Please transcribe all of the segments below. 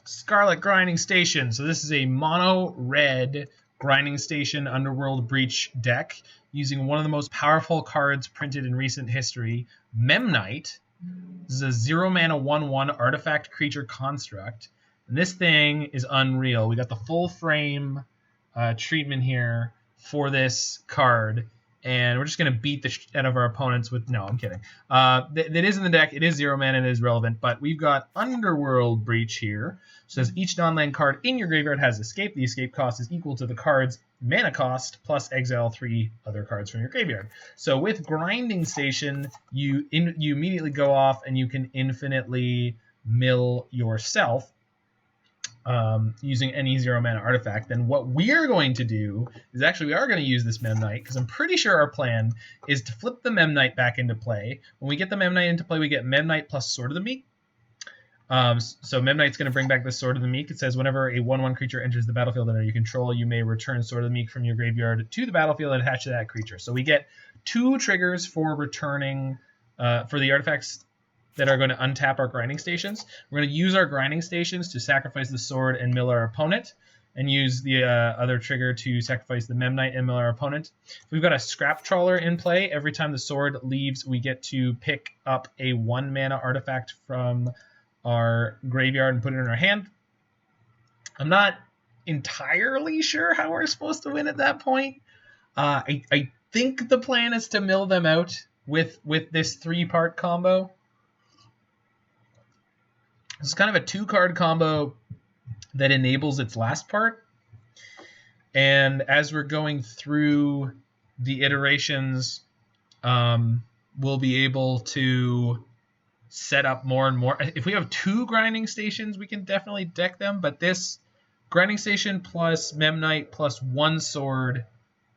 Scarlet Grinding Station. So this is a mono red Grinding Station Underworld Breach deck using one of the most powerful cards printed in recent history, Memnite. This is a 0 mana 1/1 artifact creature construct. And this thing is unreal. We got the full frame treatment here for this card. And we're just going to beat the shit out of our opponents with... No, I'm kidding. That is in the deck. It is 0 mana. It is relevant. But we've got Underworld Breach here. It says each non-land card in your graveyard has escape. The escape cost is equal to the card's mana cost plus exile 3 other cards from your graveyard. So with Grinding Station, you immediately go off and you can infinitely mill yourself. Using any 0 mana artifact. Then what we're going to do is actually we are going to use this Memnite because I'm pretty sure our plan is to flip the Memnite back into play. When we get the Memnite into play, we get Memnite plus Sword of the Meek. So Memnite's going to bring back the Sword of the Meek. It says whenever a 1/1 creature enters the battlefield under your control, you may return Sword of the Meek from your graveyard to the battlefield and attach to that creature. So we get 2 triggers for returning for the artifacts that are going to untap our Grinding Stations. We're going to use our Grinding Stations to sacrifice the sword and mill our opponent, and use the other trigger to sacrifice the Memnite and mill our opponent. If we've got a Scrap Trawler in play, every time the sword leaves, we get to pick up a 1 mana artifact from our graveyard and put it in our hand. I'm not entirely sure how we're supposed to win at that point. I think the plan is to mill them out with this 3-part combo. It's kind of a 2-card combo that enables its last part. And as we're going through the iterations, we'll be able to set up more and more. If we have 2 Grinding Stations, we can definitely deck them. But this Grinding Station plus Memnite plus 1 sword,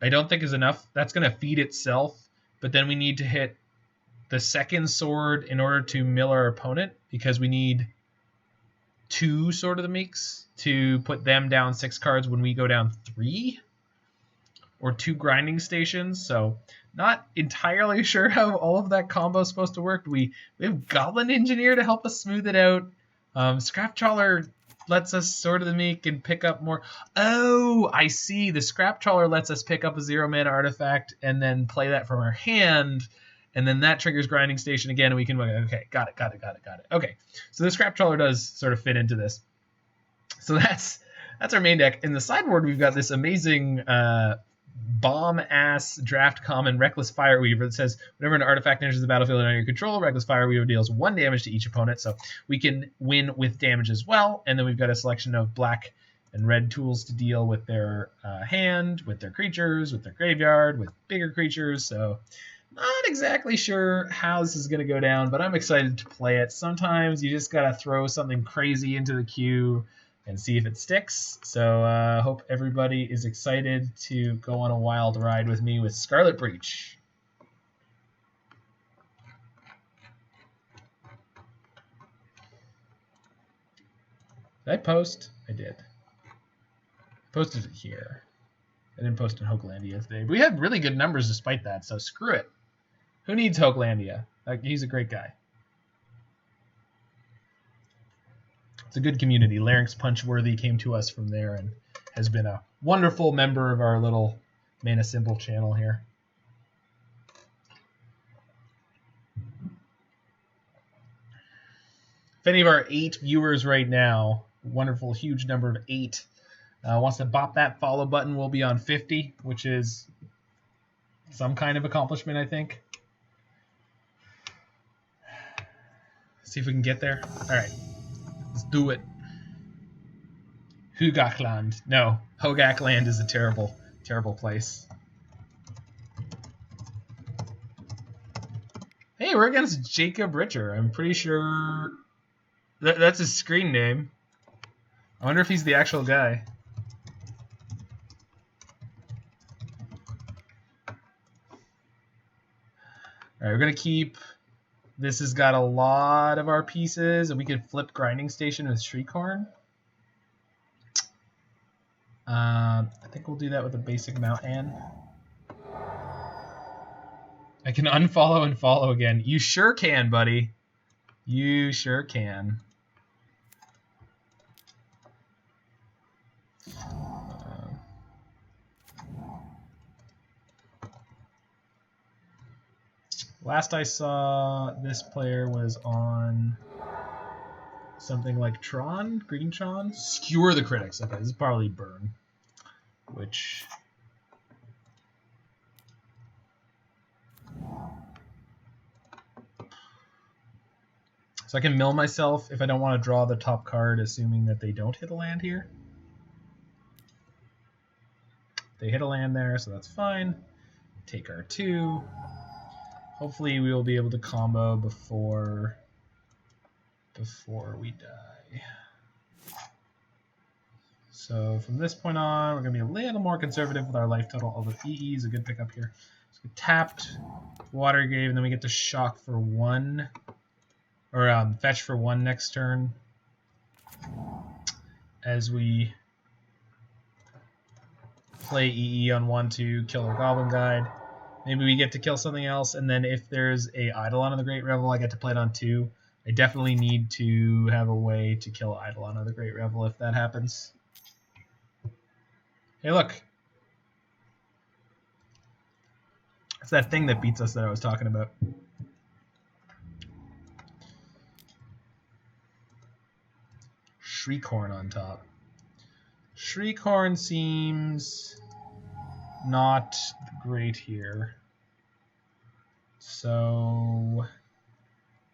I don't think is enough. That's going to feed itself. But then we need to hit the 2nd sword in order to mill our opponent, because we need 2 Sword of the Meeks to put them down 6 cards when we go down 3, or 2 Grinding Stations. So not entirely sure how all of that combo is supposed to work. We have Goblin Engineer to help us smooth it out. Scrap Trawler lets us Sword of the Meek and pick up more. Oh, I see. The Scrap Trawler lets us pick up a 0 mana artifact and then play that from our hand. And then that triggers Grinding Station again, and we can... Okay, got it. Okay, so the Scrap Trawler does sort of fit into this. So that's our main deck. In the sideboard, we've got this amazing bomb-ass draft common Reckless Fireweaver that says, whenever an artifact enters the battlefield under your control, Reckless Fireweaver deals 1 damage to each opponent. So we can win with damage as well. And then we've got a selection of black and red tools to deal with their hand, with their creatures, with their graveyard, with bigger creatures. So... not exactly sure how this is going to go down, but I'm excited to play it. Sometimes you just got to throw something crazy into the queue and see if it sticks. So I hope everybody is excited to go on a wild ride with me with Scarlet Breach. Did I post? I did. I posted it here. I didn't post in Hokelandia today. But we had really good numbers despite that, so screw it. Who needs Hokelandia? He's a great guy. It's a good community. Larynx Punchworthy came to us from there and has been a wonderful member of our little Mana Symbol channel here. If any of our 8 viewers right now, wonderful huge number of 8, wants to bop that follow button, we'll be on 50, which is some kind of accomplishment, I think. See if we can get there. All right, let's do it. Hugakland. No, Hogakland is a terrible, terrible place. Hey, we're against Jacob Richer. I'm pretty sure that's his screen name. I wonder if he's the actual guy. All right, we're going to keep... This has got a lot of our pieces, and we could flip Grinding Station with Shriekhorn. I think we'll do that with a basic Mount Ann. I can unfollow and follow again. You sure can, buddy. You sure can. Last I saw, this player was on something like Tron, Green Tron. Skewer the critics. Okay, this is probably burn, which. So I can mill myself if I don't want to draw the top card, assuming that they don't hit a land here. They hit a land there, so that's fine. Take our 2. Hopefully we will be able to combo before we die. So from this point on, we're going to be a little more conservative with our life total, although EE is a good pickup here. So we tapped Watery Grave, and then we get to shock for 1. Or fetch for 1 next turn as we play EE on 1 to kill our Goblin Guide. Maybe we get to kill something else, and then if there's a Eidolon of the Great Revel, I get to play it on 2. I definitely need to have a way to kill Eidolon of the Great Revel if that happens. Hey, look. It's that thing that beats us that I was talking about. Shriekhorn on top. Shriekhorn seems not great here. So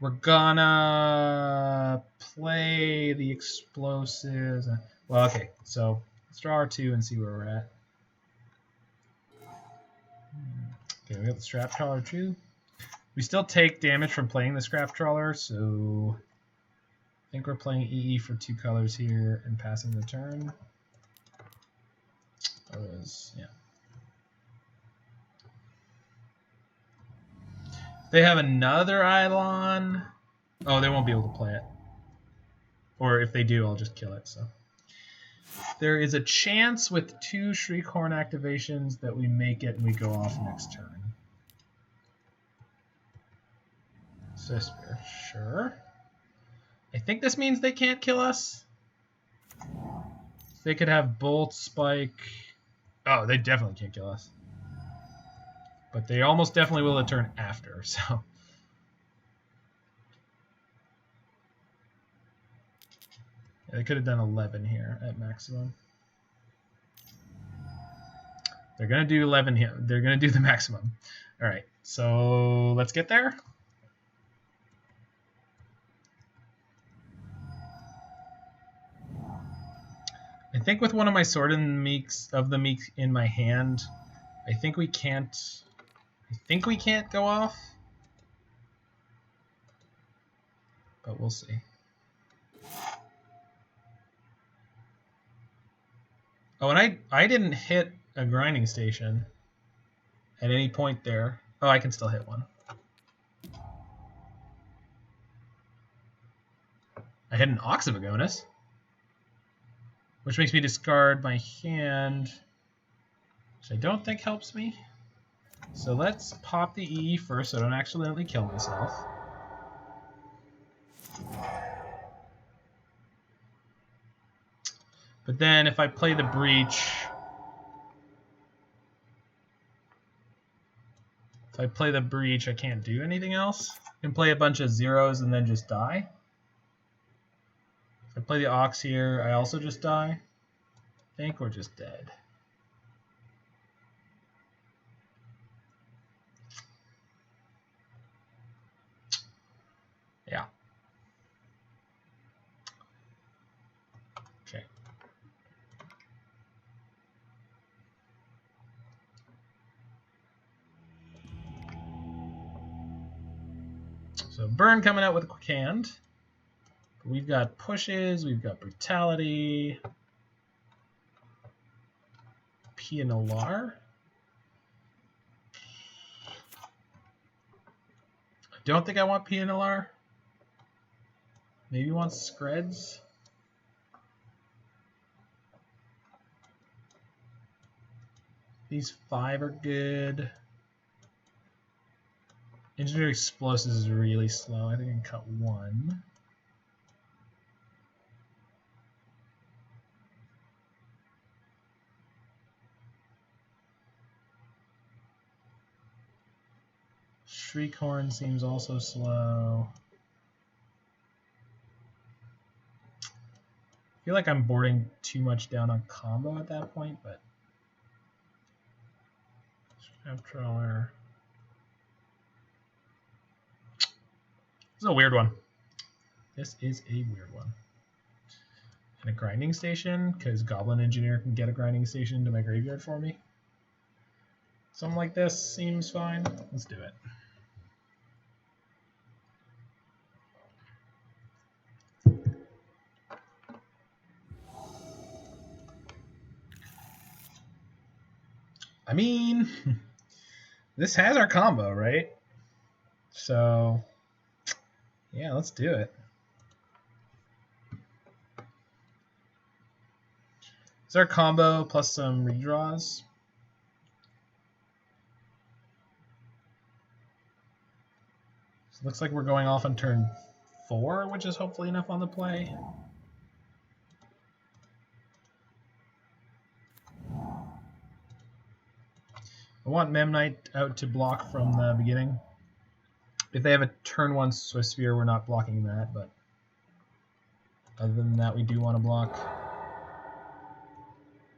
we're gonna play the explosives. Well, okay, so let's draw our 2 and see where we're at. Okay, we got the Scrap Trawler too. We still take damage from playing the Scrap Trawler, so I think we're playing EE for 2 colors here and passing the turn. Yeah. They have another Eidolon. Oh, they won't be able to play it. Or if they do, I'll just kill it. So there is a chance with 2 Shriekhorn activations that we make it and we go off next turn. Sister, sure. I think this means they can't kill us. They could have Bolt, Spike. Oh, they definitely can't kill us. But they almost definitely will a turn after, so. Yeah, they could have done 11 here at maximum. They're going to do 11 here. They're going to do the maximum. All right, so let's get there. I think with one of my Sword and Meeks of the Meek in my hand, I think we can't go off. But we'll see. Oh, and I didn't hit a grinding station at any point there. Oh, I can still hit one. I hit an Ox of Agonas, which makes me discard my hand, which I don't think helps me. So let's pop the EE first so I don't accidentally kill myself. But then if I play the Breach, I can't do anything else. I can play a bunch of zeros and then just die. If I play the Ox here, I also just die. I think we're just dead. Yeah. Okay. So Burn coming out with a quick hand. We've got pushes, we've got brutality. Pia Nalaar. I don't think I want Pia Nalaar. Maybe want Skreds. These 5 are good. Engineer Explosives is really slow. I think I can cut 1. Shriekhorn seems also slow. I feel like I'm boarding too much down on combo at that point, but Scrap Trawler. This is a weird one. This is a weird one. And a grinding station, because Goblin Engineer can get a grinding station to my graveyard for me. Something like this seems fine. Let's do it. I mean, this has our combo, right? So, yeah, let's do it. It's our combo plus some redraws. So it looks like we're going off on turn 4, which is hopefully enough on the play. I want Memnite out to block from the beginning. If they have a turn 1 Swift Spear, we're not blocking that, but other than that, we do want to block.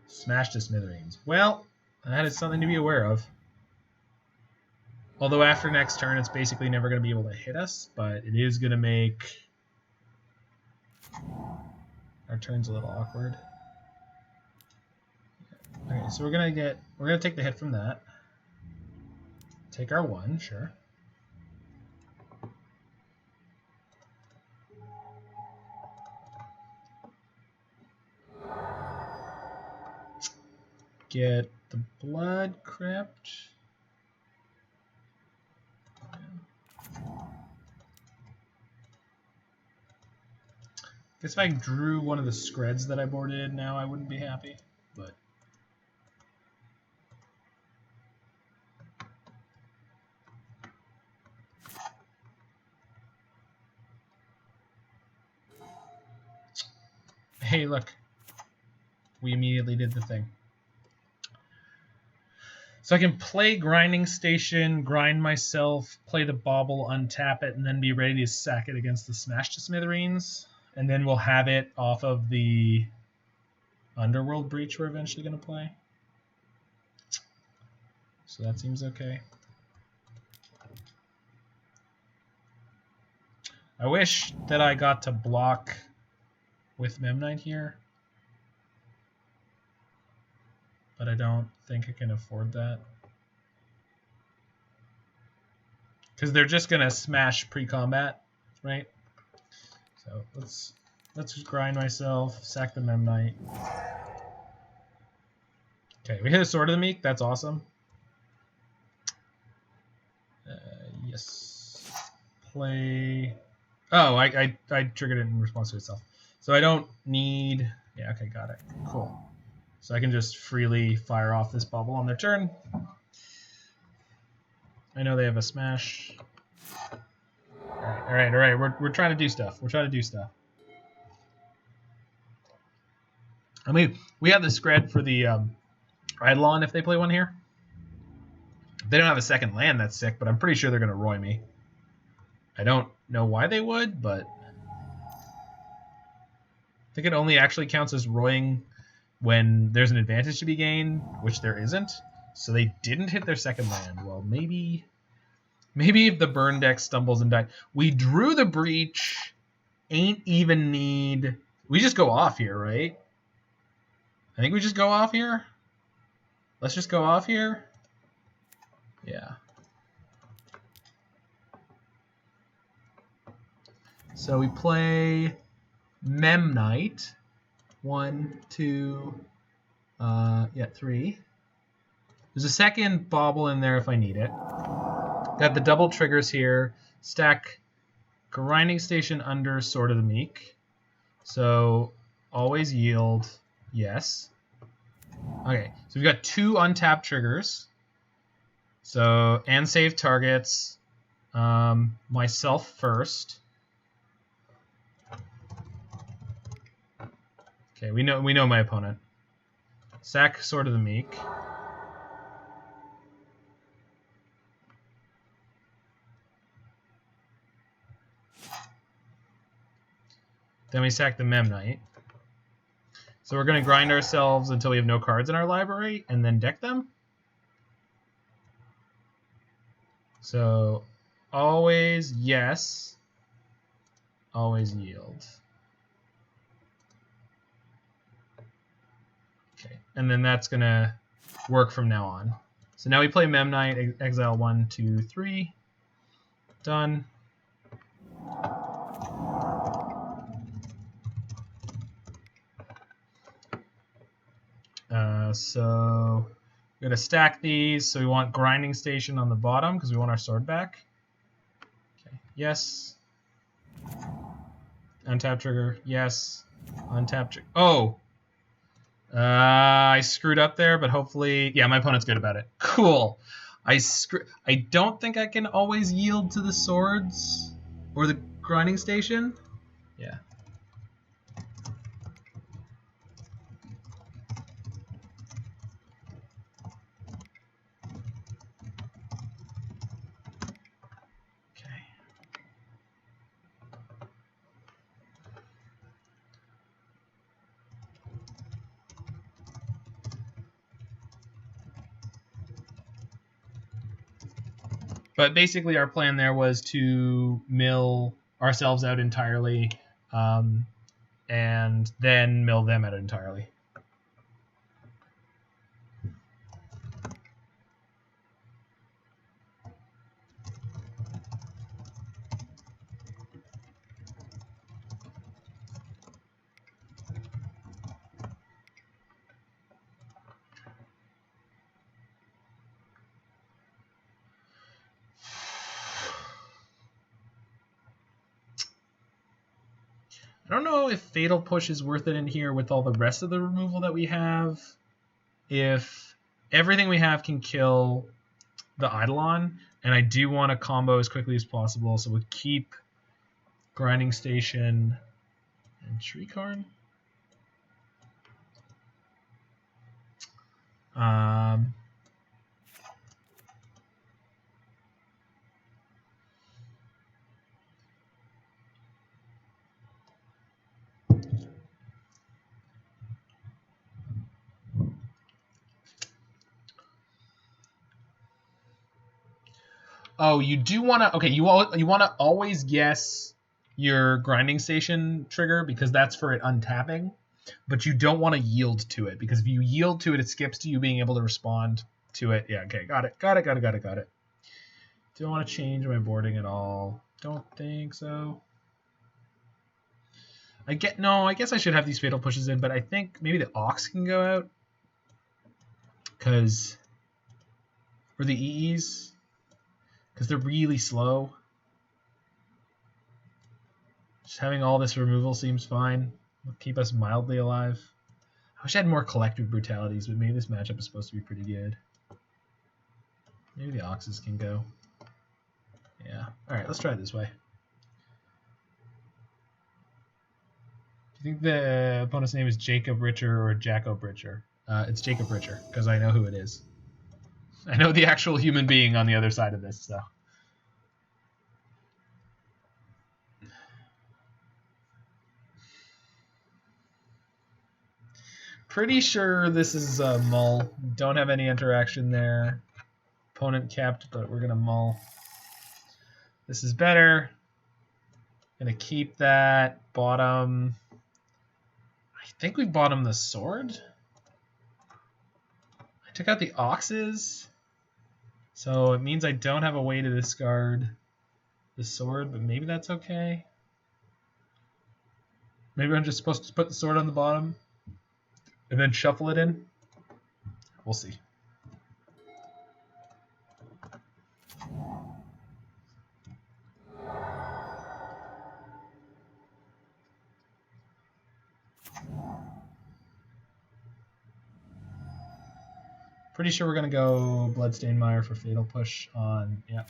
Smash to smithereens. Well, that is something to be aware of. Although after next turn, it's basically never going to be able to hit us, but it is going to make our turns a little awkward. Okay, so we're gonna take the hit from that. Take our 1, sure. Get the Blood Crypt. Guess if I drew one of the Skreds that I boarded now, I wouldn't be happy, but hey, look, we immediately did the thing. So I can play Grinding Station, grind myself, play the Bauble, untap it, and then be ready to sack it against the Smash to Smithereens. And then we'll have it off of the Underworld Breach we're eventually going to play. So that seems okay. I wish that I got to block with Memnite here, but I don't think I can afford that. Because they're just going to smash pre-combat, right? So let's just grind myself, sack the Memnite. Okay, we hit a Sword of the Meek. That's awesome. Yes. Play. Oh, I triggered it in response to itself. So I don't need. Yeah, okay, got it. Cool. So I can just freely fire off this Bauble on their turn. I know they have a smash. All right. We're trying to do stuff. We're trying to do stuff. I mean, we have the Skred for the Eidolon if they play one here. If they don't have a second land, that's sick, but I'm pretty sure they're going to Roy me. I don't know why they would, but I think it only actually counts as Roying when there's an advantage to be gained, which there isn't. So they didn't hit their second land. Well, maybe if the burn deck stumbles and dies. We drew the breach. Ain't even need. We just go off here, right? I think we just go off here. Let's just go off here. Yeah. So we play Memnite. 1, 2, 3. There's a second Bauble in there if I need it. Got the double triggers here. Stack Grinding Station under Sword of the Meek. So always yield. Yes. Okay, so we've got 2 untapped triggers. So, and save targets. Myself first. Okay, we know my opponent. Sack Sword of the Meek. Then we sack the Memnite. So we're going to grind ourselves until we have no cards in our library, and then deck them. So always yes, always yield. Okay, and then that's going to work from now on. So now we play Memnite, exile 1, 2, 3. Done. So we're going to stack these. So we want Grinding Station on the bottom because we want our sword back. Okay. Yes. Untap trigger. Yes. Untap trigger. Oh! I screwed up there, but hopefully... Yeah, my opponent's good about it. Cool. I don't think I can always yield to the swords or the Grinding Station. Yeah. But basically our plan there was to mill ourselves out entirely and then mill them out entirely. I don't know if Fatal Push is worth it in here with all the rest of the removal that we have. If everything we have can kill the Eidolon, and I do want to combo as quickly as possible, so we'll keep Grinding Station and Shriekhorn. Oh, you do want to... Okay, you want to always guess your Grinding Station trigger because that's for it untapping, but you don't want to yield to it because if you yield to it, it skips to you being able to respond to it. Yeah, okay, got it. Do I want to change my boarding at all? Don't think so. No, I guess I should have these Fatal Pushes in, but I think maybe the Ox can go out. Or the EEs. Because they're really slow. Just having all this removal seems fine. It'll keep us mildly alive. I wish I had more Collective Brutalities, but maybe this matchup is supposed to be pretty good. Maybe the Oxes can go. Yeah. Alright, let's try it this way. Do you think the opponent's name is Jacob Richer or Jacob Richer? It's Jacob Richer, because I know who it is. I know the actual human being on the other side of this, so. Pretty sure this is a mull. Don't have any interaction there. Opponent kept, but we're going to mull. This is better. Going to keep that. Bottom. I think we bottom the sword. I took out the Oxes. So it means I don't have a way to discard the sword, but maybe that's okay. Maybe I'm just supposed to put the sword on the bottom and then shuffle it in. We'll see. Pretty sure we're going to go Bloodstained Mire for Fatal Push on, yeah,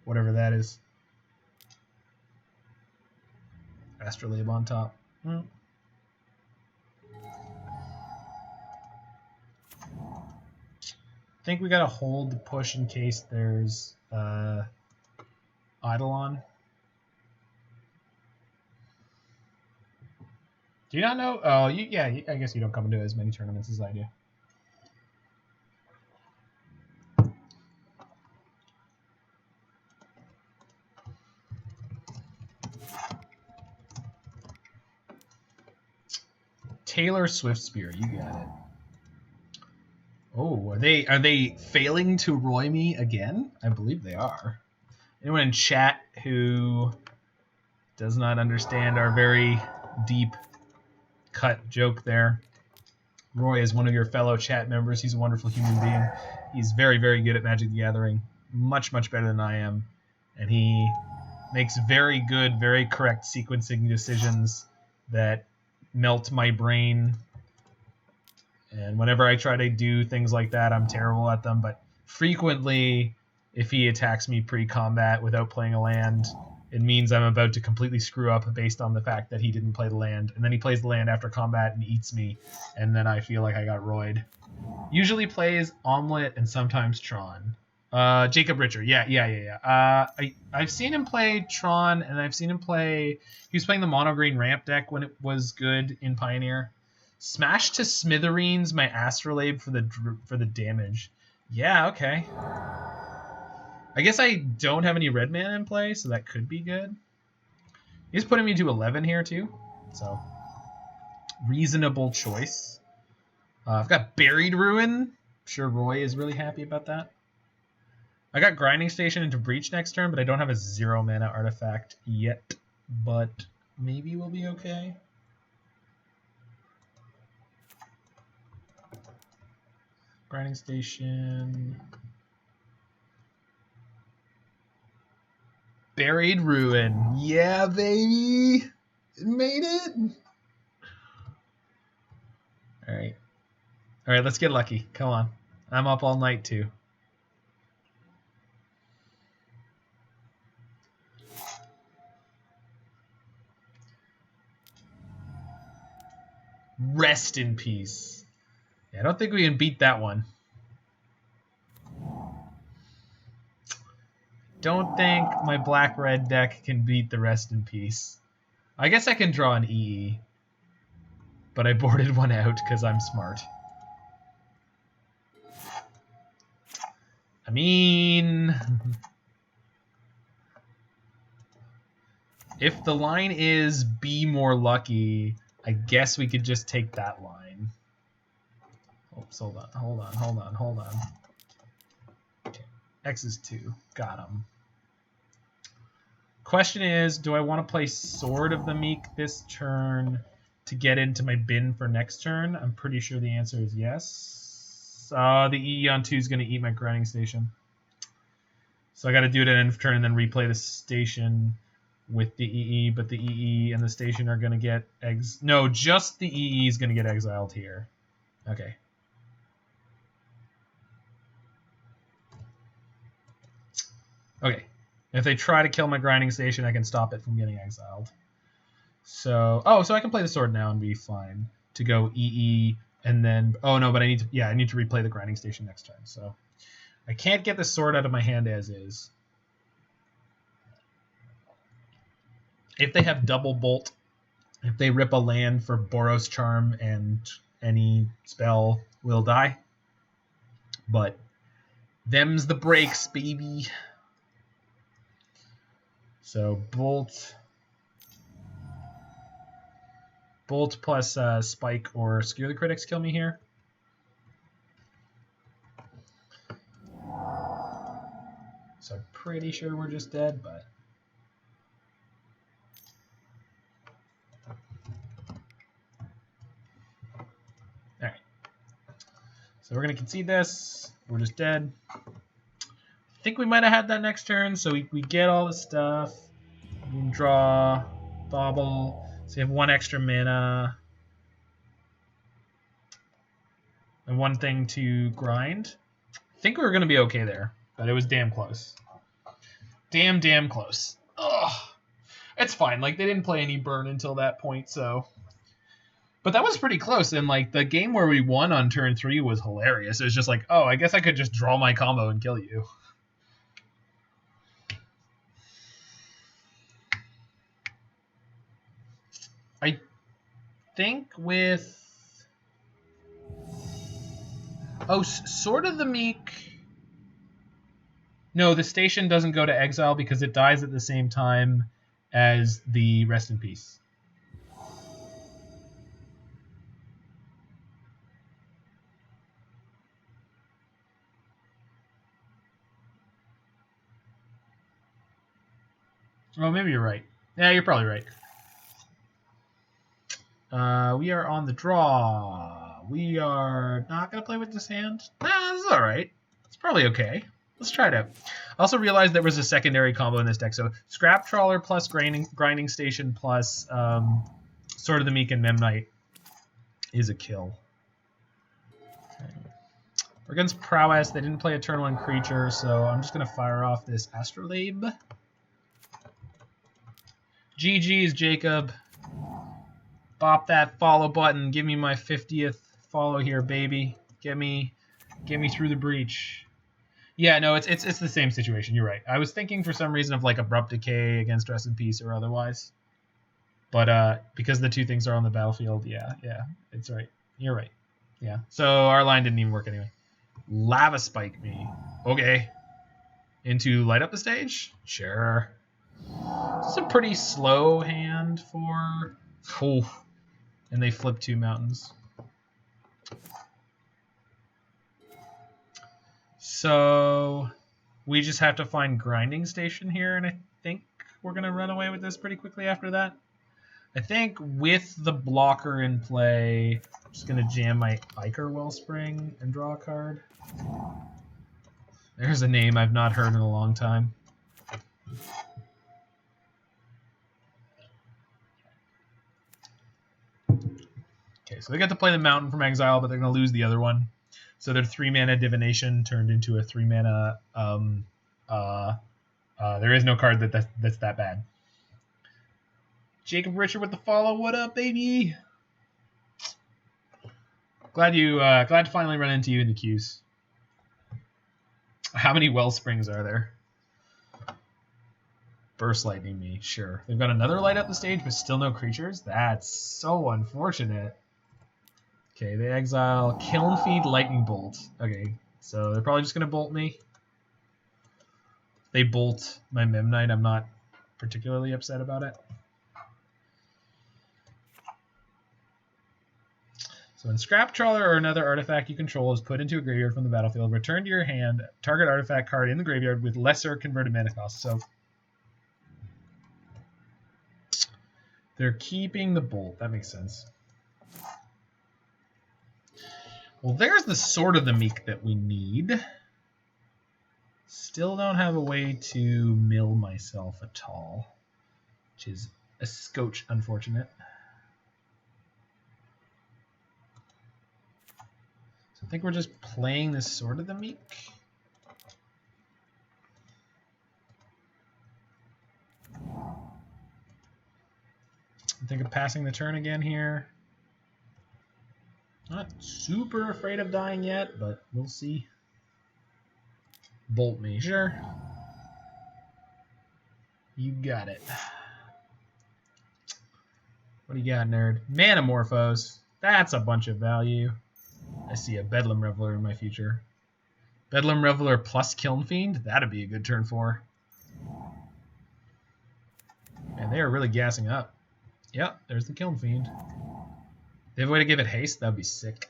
whatever that is. Astrolabe on top. I think we got to hold the push in case there's Eidolon. Do you not know? Oh, yeah, I guess you don't come into as many tournaments as I do. Taylor Swiftspear, you got it. Oh, are they failing to Roy me again? I believe they are. Anyone in chat who does not understand our very deep cut joke there? Roy is one of your fellow chat members. He's a wonderful human being. He's very, very good at Magic the Gathering. Much, much better than I am. And he makes very good, very correct sequencing decisions that melt my brain. And whenever I try to do things like that, I'm terrible at them. But frequently, if he attacks me pre-combat without playing a land, it means I'm about to completely screw up based on the fact that he didn't play the land. And then he plays the land after combat and eats me. And then I feel like I got royed. Usually plays Omelette and sometimes Tron. Jacob Richard. Yeah. I've seen him play Tron, and I've seen him play... He was playing the mono green ramp deck when it was good in Pioneer. Smash to smithereens my Astrolabe for the damage. Yeah, okay. I guess I don't have any red mana in play, so that could be good. He's putting me to 11 here, too. So, reasonable choice. I've got Buried Ruin. I'm sure Roy is really happy about that. I got Grinding Station into Breach next turn, but I don't have a 0 mana artifact yet. But maybe we'll be okay. Grinding Station. Buried Ruin. Yeah, baby. It made it. All right. All right, let's get lucky. Come on. I'm up all night, too. Rest in peace. Yeah, I don't think we can beat that one. Don't think my black-red deck can beat the Rest in Peace. I guess I can draw an EE. But I boarded one out because I'm smart. I mean... if the line is be more lucky, I guess we could just take that line. Oops, hold on. Okay. X is 2. Got him. Question is, do I want to play Sword of the Meek this turn to get into my bin for next turn? I'm pretty sure the answer is yes. The EE on 2 is going to eat my Grinding Station. So I got to do it at end of turn and then replay the station with the EE, but the EE and the station are going to get No, just the EE is going to get exiled here. Okay. Okay. If they try to kill my Grinding Station, I can stop it from getting exiled. So, so I can play the sword now and be fine to go EE and then, but I need to replay the Grinding Station next turn. So I can't get the sword out of my hand as is. If they have double bolt, if they rip a land for Boros Charm and any spell will die. But them's the breaks, baby. So Bolt plus Spike or Skewer the Critics kill me here. So I'm pretty sure we're just dead, but... Alright. So we're going to concede this. We're just dead. I think we might have had that next turn, so we get all the stuff. We can draw Bauble, so you have 1 extra mana. And 1 thing to grind. I think we were going to be okay there, but it was damn close. Damn close. Ugh. It's fine, like, they didn't play any burn until that point, so... But that was pretty close, and, like, the game where we won on turn 3 was hilarious. It was just like, oh, I guess I could just draw my combo and kill you. think with... Oh, Sword of the Meek... No, the station doesn't go to exile because it dies at the same time as the Rest in Peace. Oh, maybe you're right. Yeah, you're probably right. We are on the draw. We are not going to play with this hand. Nah, this is all right. It's probably okay. Let's try it out. I also realized there was a secondary combo in this deck. So Scrap Trawler plus Grinding Station plus Sword of the Meek and Memnite is a kill. Okay. We're against Prowess. They didn't play a turn 1 creature, so I'm just going to fire off this Astrolabe. GG's, Jacob. Bop that follow button. Give me my 50th follow here, baby. Get me through the breach. Yeah, no, it's the same situation. You're right. I was thinking for some reason of like Abrupt Decay against Rest in Peace or otherwise. But because the two things are on the battlefield, yeah, it's right. You're right. Yeah. So our line didn't even work anyway. Lava Spike me. Okay. Into light up the stage? Sure. It's a pretty slow hand for... Oh. And they flip 2 mountains. So we just have to find Grinding Station here, and I think we're going to run away with this pretty quickly after that. I think with the blocker in play, I'm just going to jam my Ichor Wellspring and draw a card. There's a name I've not heard in a long time. Okay, so they get to play the Mountain from Exile, but they're going to lose the other one. So their 3-mana Divination turned into a 3-mana... there is no card that's that bad. Jacob Richard with the follow. What up, baby? Glad to finally run into you in the queues. How many Wellsprings are there? Burst Lightning me, sure. They've got another light up the stage, but still no creatures? That's so unfortunate. Okay, they exile Kiln Feed Lightning Bolt. Okay, so they're probably just going to bolt me. They bolt my Memnite. I'm not particularly upset about it. So when Scrap Trawler or another artifact you control is put into a graveyard from the battlefield, return to your hand target artifact card in the graveyard with lesser converted mana cost. So they're keeping the bolt. That makes sense. Well, there's the Sword of the Meek that we need. Still don't have a way to mill myself at all, which is a scotch unfortunate. So I think we're just playing this Sword of the Meek. I think of passing the turn again here. Not super afraid of dying yet, but we'll see. Bolt me, sure. You got it. What do you got, nerd? Manamorphose. That's a bunch of value. I see a Bedlam Reveler in my future. Bedlam Reveler plus Kiln Fiend? That'd be a good turn 4. Man, they are really gassing up. Yep, there's the Kiln Fiend. They have a way to give it haste? That'd be sick.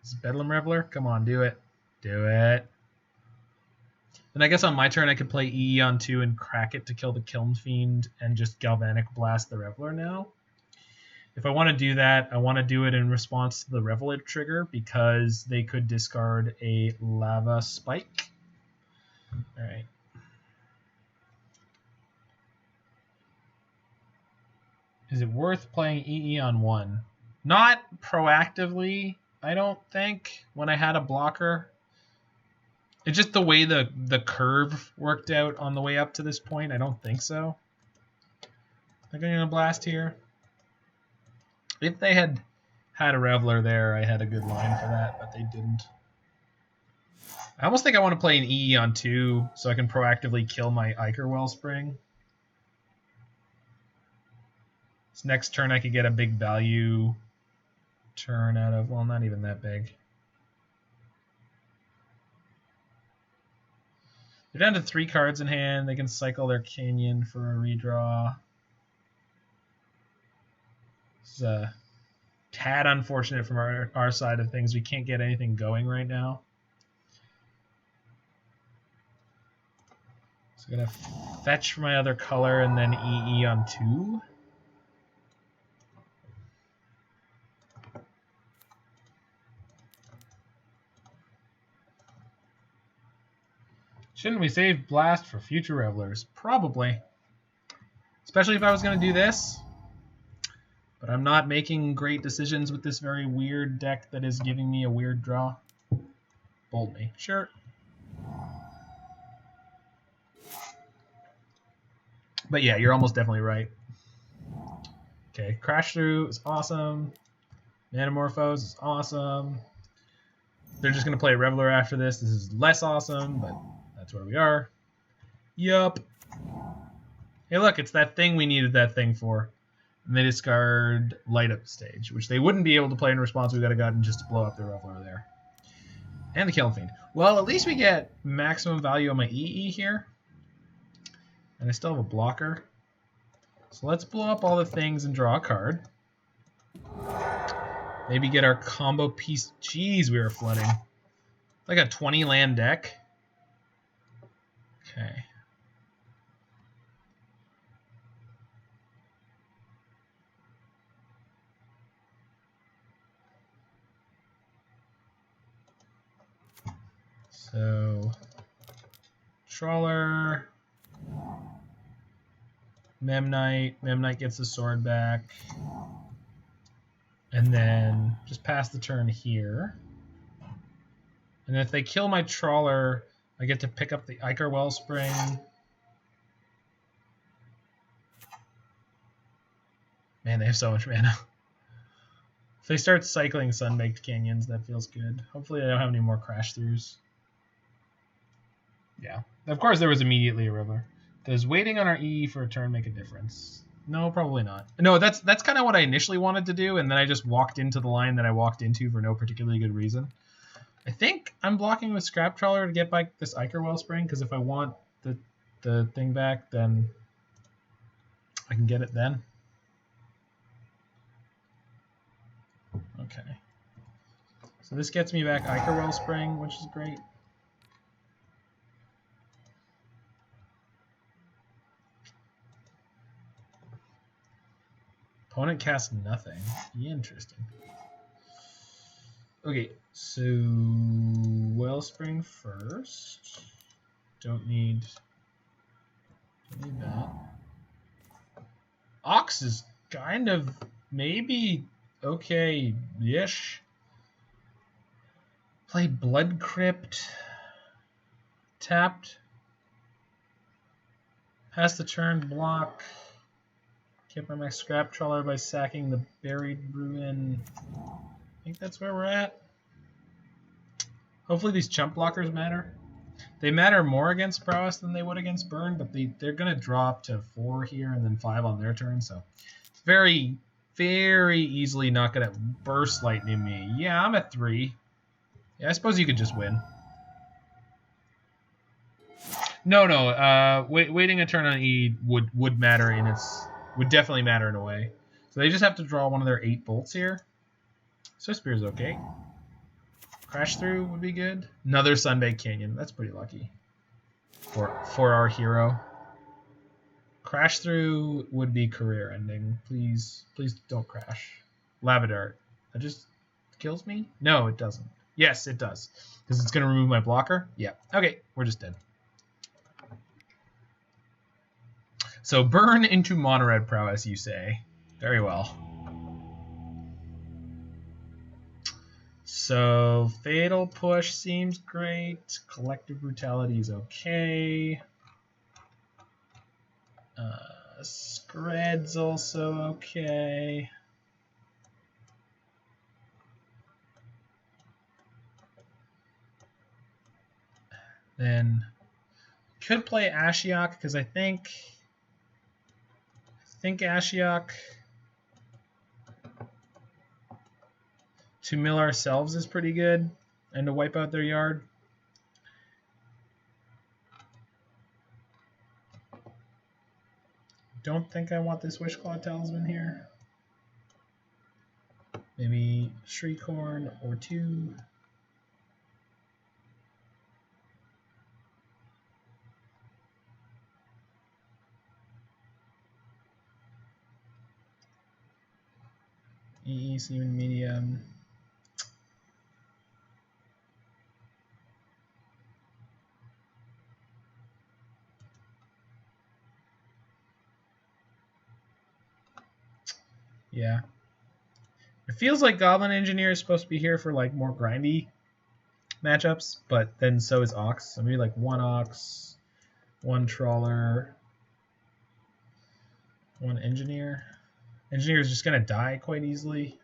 This is Bedlam Reveler? Come on, do it. Do it. Then I guess on my turn I could play EE on 2 and crack it to kill the Kiln Fiend and just Galvanic Blast the Reveler now. If I want to do that, I want to do it in response to the Reveler trigger because they could discard a Lava Spike. Alright. Is it worth playing EE on 1? Not proactively, I don't think, when I had a blocker. It's just the way the curve worked out on the way up to this point. I don't think so. I think I'm going to blast here. If they had had a Reveler there, I had a good line for that, but they didn't. I almost think I want to play an EE on 2 so I can proactively kill my Ichor Wellspring. This next turn I could get a big value turn out of, well, not even that big. They're down to 3 cards in hand. They can cycle their Canyon for a redraw. This is a tad unfortunate from our side of things. We can't get anything going right now. So I'm going to fetch for my other color and then EE on 2. Shouldn't we save Blast for future Revelers? Probably. Especially if I was going to do this. But I'm not making great decisions with this very weird deck that is giving me a weird draw. Bold me. Sure. But yeah, you're almost definitely right. Okay, Crash Through is awesome. Manamorphose is awesome. They're just going to play Reveler after this. This is less awesome, but that's where we are. Yup. Hey, look, it's that thing we needed that thing for. And they discard Light Up Stage, which they wouldn't be able to play in response. We got to gotten just to blow up the Reveler there. And the Killing Fiend. Well, at least we get maximum value on my EE here. And I still have a blocker. So let's blow up all the things and draw a card. Maybe get our combo piece. Jeez, we were flooding. Like a 20 land deck. Okay. So, Trawler, Memnite. Memnite gets the sword back. And then just pass the turn here. And if they kill my Trawler, I get to pick up the Ichor Wellspring. Man, they have so much mana. If they start cycling Sun-Baked Canyons, that feels good. Hopefully I don't have any more Crash Throughs. Yeah. Of course there was immediately a River. Does waiting on our EE for a turn make a difference? No, probably not. No, that's kind of what I initially wanted to do, and then I just walked into the line that I walked into for no particularly good reason. I think I'm blocking with Scrap Trawler to get back this Ichor Wellspring, because if I want the thing back, then I can get it then. Okay. So this gets me back Ichor Wellspring, which is great. Opponent casts nothing. Interesting. Okay, so Wellspring first. Don't need that. Ox is kind of maybe okay-ish. Play Blood Crypt. Tapped. Pass the turn, block. Keep my Scrap Trawler by sacking the Buried Ruin. I think that's where we're at. Hopefully these chump blockers matter. They matter more against Prowess than they would against Burn, but they're going to drop to 4 here and then 5 on their turn. So it's very, very easily not going to burst lightning me. Yeah, I'm at 3. Yeah, I suppose you could just win. No. Waiting a turn on E would matter in its... Would definitely matter in a way. So they just have to draw one of their 8 bolts here. So Spear's okay. Crash Through would be good. Another Sun-Baked Canyon. That's pretty lucky for our hero. Crash Through would be career ending. Please don't crash. Lavadart. That just kills me? No, it doesn't. Yes, it does. Because it's going to remove my blocker? Yeah. Okay, we're just dead. So burn into mono red prowess, you say. Very well. So Fatal Push seems great. Collective Brutality is okay. Skred's also okay. Then could play Ashiok because I think Ashiok To mill ourselves is pretty good, and to wipe out their yard. Don't think I want this Wishclaw Talisman here. Maybe Shriekhorn or 2. EE, Seaman Medium. Yeah. It feels like Goblin Engineer is supposed to be here for like more grindy matchups, but then so is Ox. So maybe like 1 Ox, 1 Trawler, 1 Engineer. Engineer is just going to die quite easily.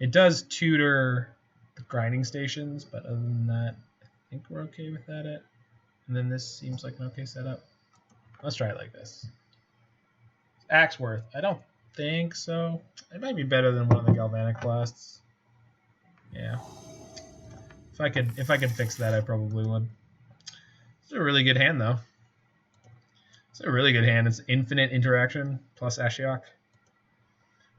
It does tutor the grinding stations, but other than that, I think we're okay with that. And then this seems like an okay setup. Let's try it like this. Axeworth. I don't think so. It might be better than one of the Galvanic Blasts. Yeah. If I could fix that, I probably would. It's a really good hand, though. It's a really good hand. It's infinite interaction plus Ashiok.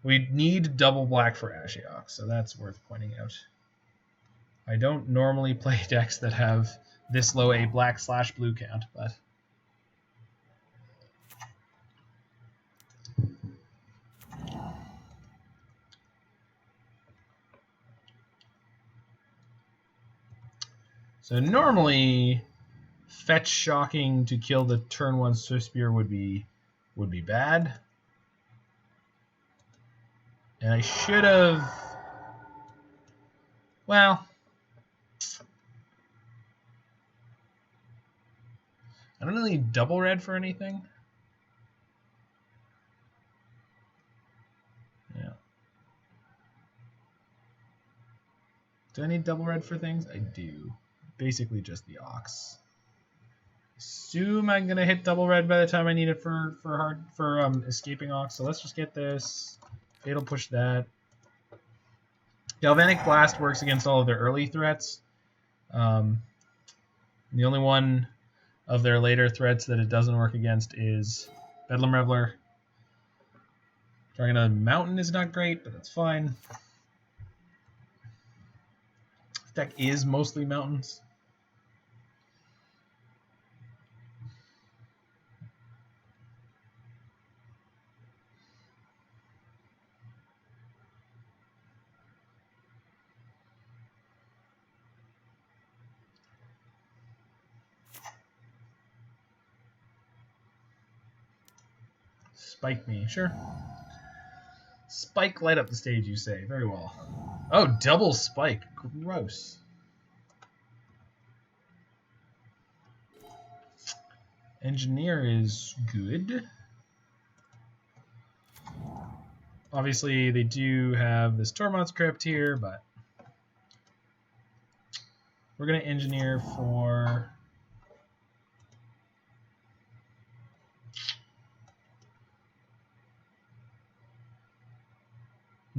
We need double black for Ashiok, so that's worth pointing out. I don't normally play decks that have this low a black/blue count, but so normally fetch shocking to kill the turn 1 Swiftspear would be bad. And I should have, well, I don't really need double red for anything. Yeah. Do I need double red for things? I do. Basically just the Ox. Assume I'm gonna hit double red by the time I need it for escaping Ox. So let's just get this. Fatal push that. Galvanic Blast works against all of their early threats. The only one of their later threats that it doesn't work against is Bedlam Reveler. Drawing another mountain is not great, but that's fine. This deck is mostly mountains. Spike me, sure. Spike light up the stage, you say. Very well. Oh, double spike. Gross. Engineer is good. Obviously, they do have this Tormod's Crypt here, but we're going to engineer for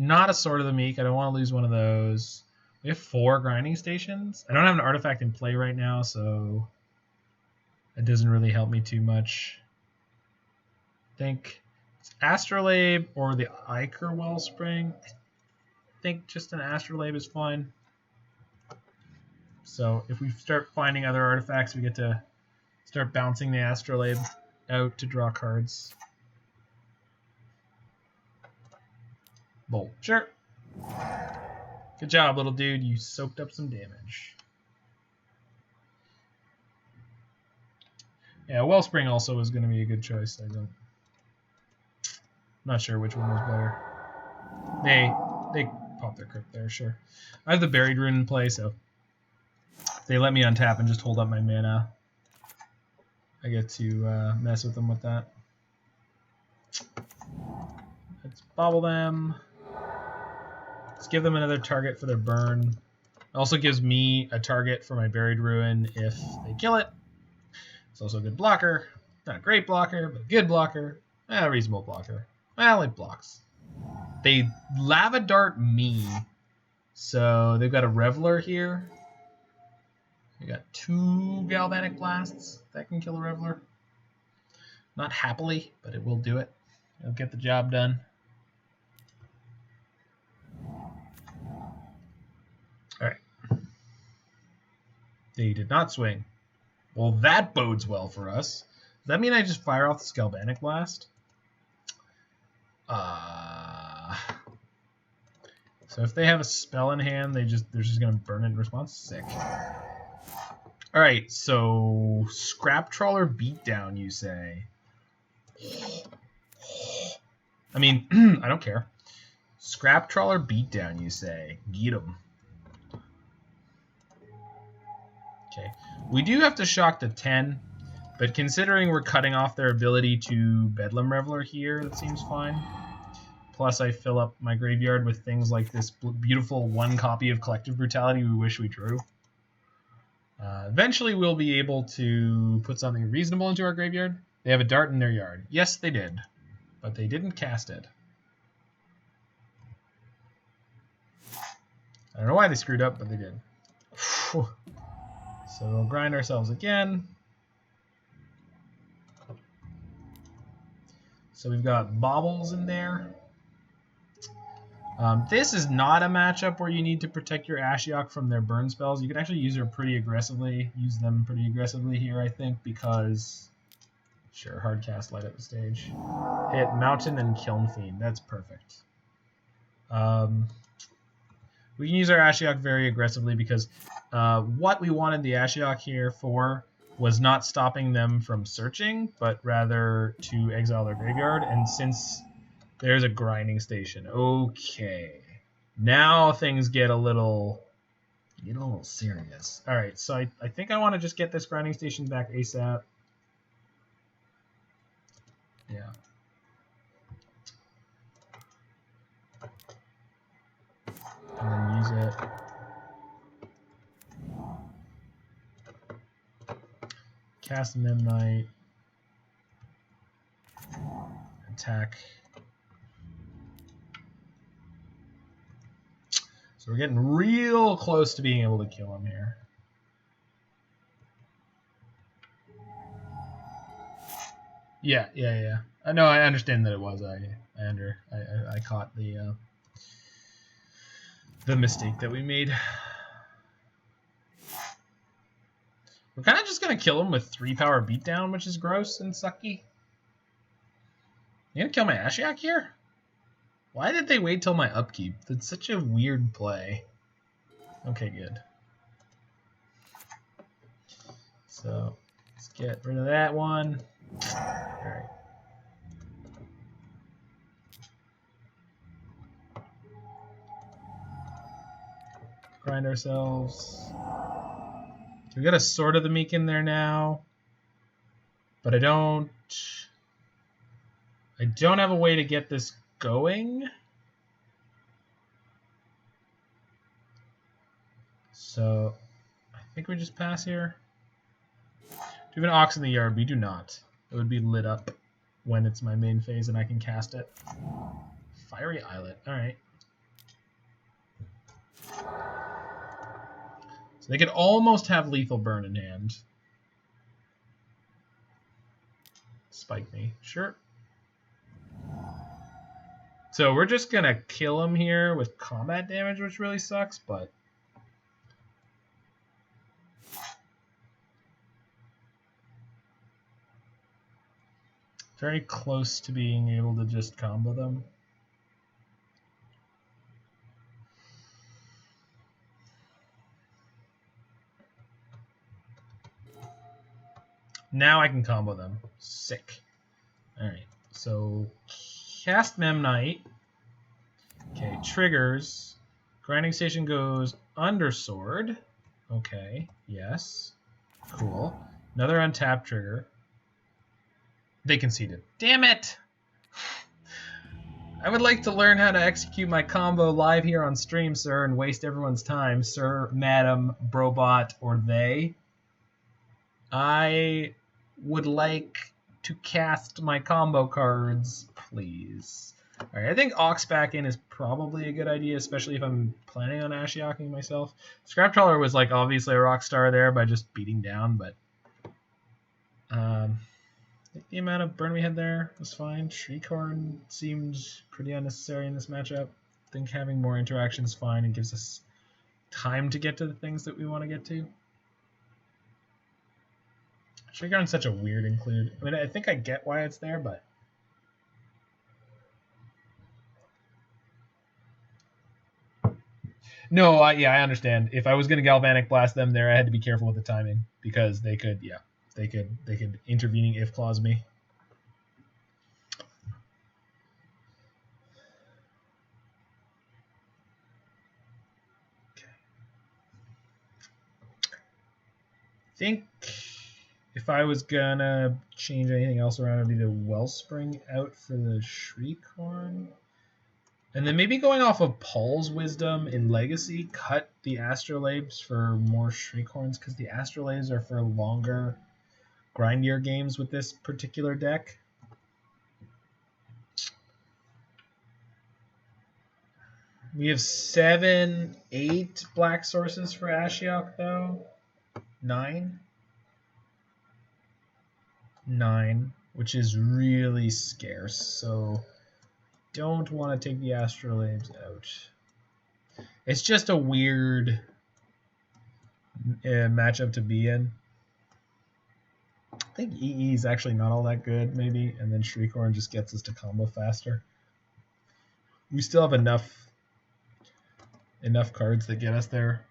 not a Sword of the Meek. I don't want to lose one of those. We have 4 grinding stations. I don't have an artifact in play right now, so it doesn't really help me too much. I think it's Astrolabe or the Ichor Wellspring. I think just an Astrolabe is fine. So if we start finding other artifacts, we get to start bouncing the Astrolabe out to draw cards. Bolt. Sure. Good job, little dude. You soaked up some damage. Yeah, Wellspring also is going to be a good choice. I'm not sure which one was better. They pop their crypt there, sure. I have the Buried Rune in play, so if they let me untap and just hold up my mana, I get to mess with them with that. Let's Bauble them. Let's give them another target for their burn. It also gives me a target for my Buried Ruin if they kill it. It's also a good blocker. Not a great blocker, but a good blocker. A reasonable blocker. Well, it blocks. They Lava Dart me, So they've got a Reveler here. We got 2 Galvanic Blasts that can kill a Reveler. Not happily, but it will do it. It'll get the job done. Alright. They did not swing. Well, that bodes well for us. Does that mean I just fire off this Galvanic Blast? So if they have a spell in hand, they're just gonna burn it in response. Sick. Alright, so Scrap Trawler beatdown, you say. I mean, I don't care. Scrap Trawler beatdown, you say. Get 'em. Okay. We do have to shock the 10, but considering we're cutting off their ability to Bedlam Reveler here, that seems fine. Plus, I fill up my graveyard with things like this beautiful 1 copy of Collective Brutality we wish we drew. Eventually, we'll be able to put something reasonable into our graveyard. They have a dart in their yard. Yes, they did, but they didn't cast it. I don't know why they screwed up, but they did. So we'll grind ourselves again. So we've got Baubles in there. This is not a matchup where you need to protect your Ashiok from their burn spells. You can actually use them pretty aggressively here, I think, because... Sure, hard cast, light up the stage. Hit Mountain and Kiln Fiend. That's perfect. We can use our Ashiok very aggressively because what we wanted the Ashiok here for was not stopping them from searching, but rather to exile their graveyard. And since there's a grinding station, okay, now things get a little serious. All right, so I think I want to just get this grinding station back ASAP. Yeah. And then use it. Cast Memnite. Attack. So we're getting real close to being able to kill him here. Yeah. I know. I understand that it was. I caught the mistake that we made. We're kind of just gonna kill him with 3 power beatdown, which is gross and sucky. You gonna kill my Ashiok here? Why did they wait till my upkeep? That's such a weird play. Okay, good. So let's get rid of that one. Alright. Grind ourselves. We got a Sword of the Meek in there now. But I don't have a way to get this going. So I think we just pass here. Do we have an Ox in the yard? We do not. It would be lit up when it's my main phase and I can cast it. Fiery Islet. Alright. So they could almost have Lethal Burn in hand. Spike me. Sure. So we're just going to kill him here with combat damage, which really sucks, but... very close to being able to just combo them. Now I can combo them. Sick. Alright, so cast Memnite. Okay, triggers. Grinding Station goes Undersword. Okay, yes. Cool. Another untap trigger. They conceded. Damn it! I would like to learn how to execute my combo live here on stream, sir, and waste everyone's time, sir, madam, brobot, or they. I would like to cast my combo cards, please. All right, I think Ox back in is probably a good idea, especially if I'm planning on Ashioking myself. Scrap Trawler was like obviously a rock star there by just beating down, but I think the amount of burn we had there was fine. Shriekhorn seemed pretty unnecessary in this matchup. I think having more interaction is fine and gives us time to get to the things that we want to get to. Shriekhorn's such a weird include. I mean, I think I get why it's there, but no, yeah, I understand. If I was going to Galvanic Blast them there, I had to be careful with the timing because they could intervening if clause me. Okay. I think if I was gonna change anything else around, it'd be the Wellspring out for the Shriekhorn. And then maybe going off of Paul's wisdom in Legacy, cut the Astrolabes for more Shriekhorns, because the Astrolabes are for longer grindier games with this particular deck. We have 7, 8 black sources for Ashiok, though. 9? 9, which is really scarce, so don't want to take the Astrolabes out. It's just a weird matchup to be in. I think EE is actually not all that good, maybe, and then Shriekhorn just gets us to combo faster. We still have enough cards that get us there.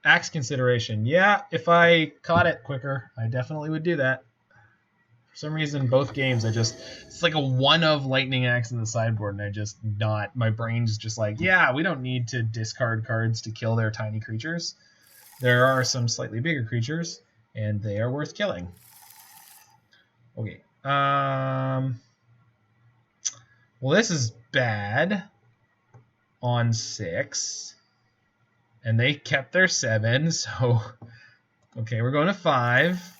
Axe consideration. Yeah, if I caught it quicker, I definitely would do that. For some reason, both games, it's like a one of Lightning Axe in the sideboard, and my brain's just like, yeah, we don't need to discard cards to kill their tiny creatures. There are some slightly bigger creatures, and they are worth killing. Okay. Well, this is bad on 6. And they kept their 7, so... Okay, we're going to 5.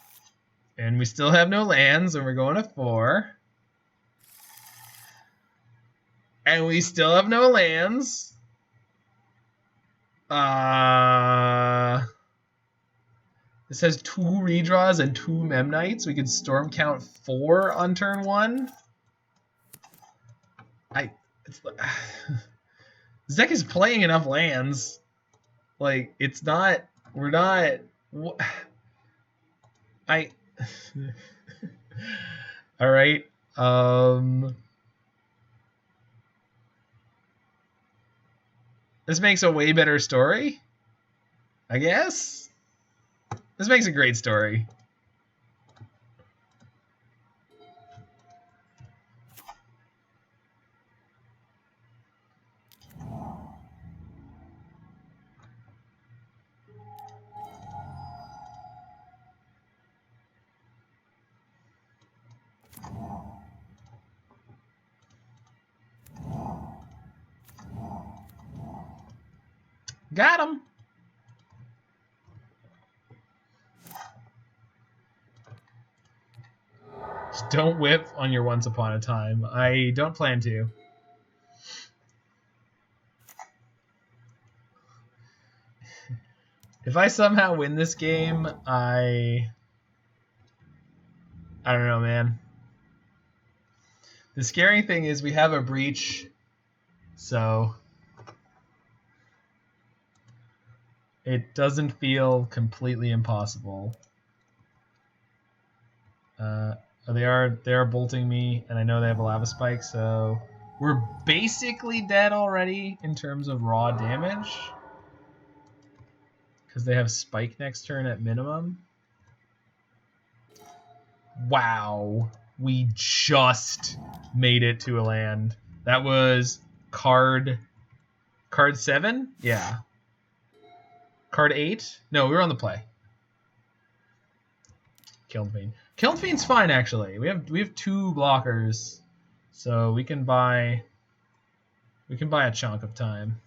And we still have no lands, and we're going to 4. And we still have no lands. This has 2 redraws and 2 Memnites. We could storm count 4 on turn 1. This deck is playing enough lands. Like, it's not... We're not... Alright. This makes a way better story, I guess? This makes a great story. Got him. Just don't whip on your Once Upon a Time. I don't plan to. If I somehow win this game, I don't know, man. The scary thing is we have a breach, so it doesn't feel completely impossible. They are bolting me, and I know they have a lava spike, so we're basically dead already in terms of raw damage, because they have spike next turn at minimum. Wow, we just made it to a land. That was card 7? Yeah. Card 8? No, we were on the play. Kilnfiend. Kilnfiend's fine, actually. We have 2 blockers, so we can buy a chunk of time.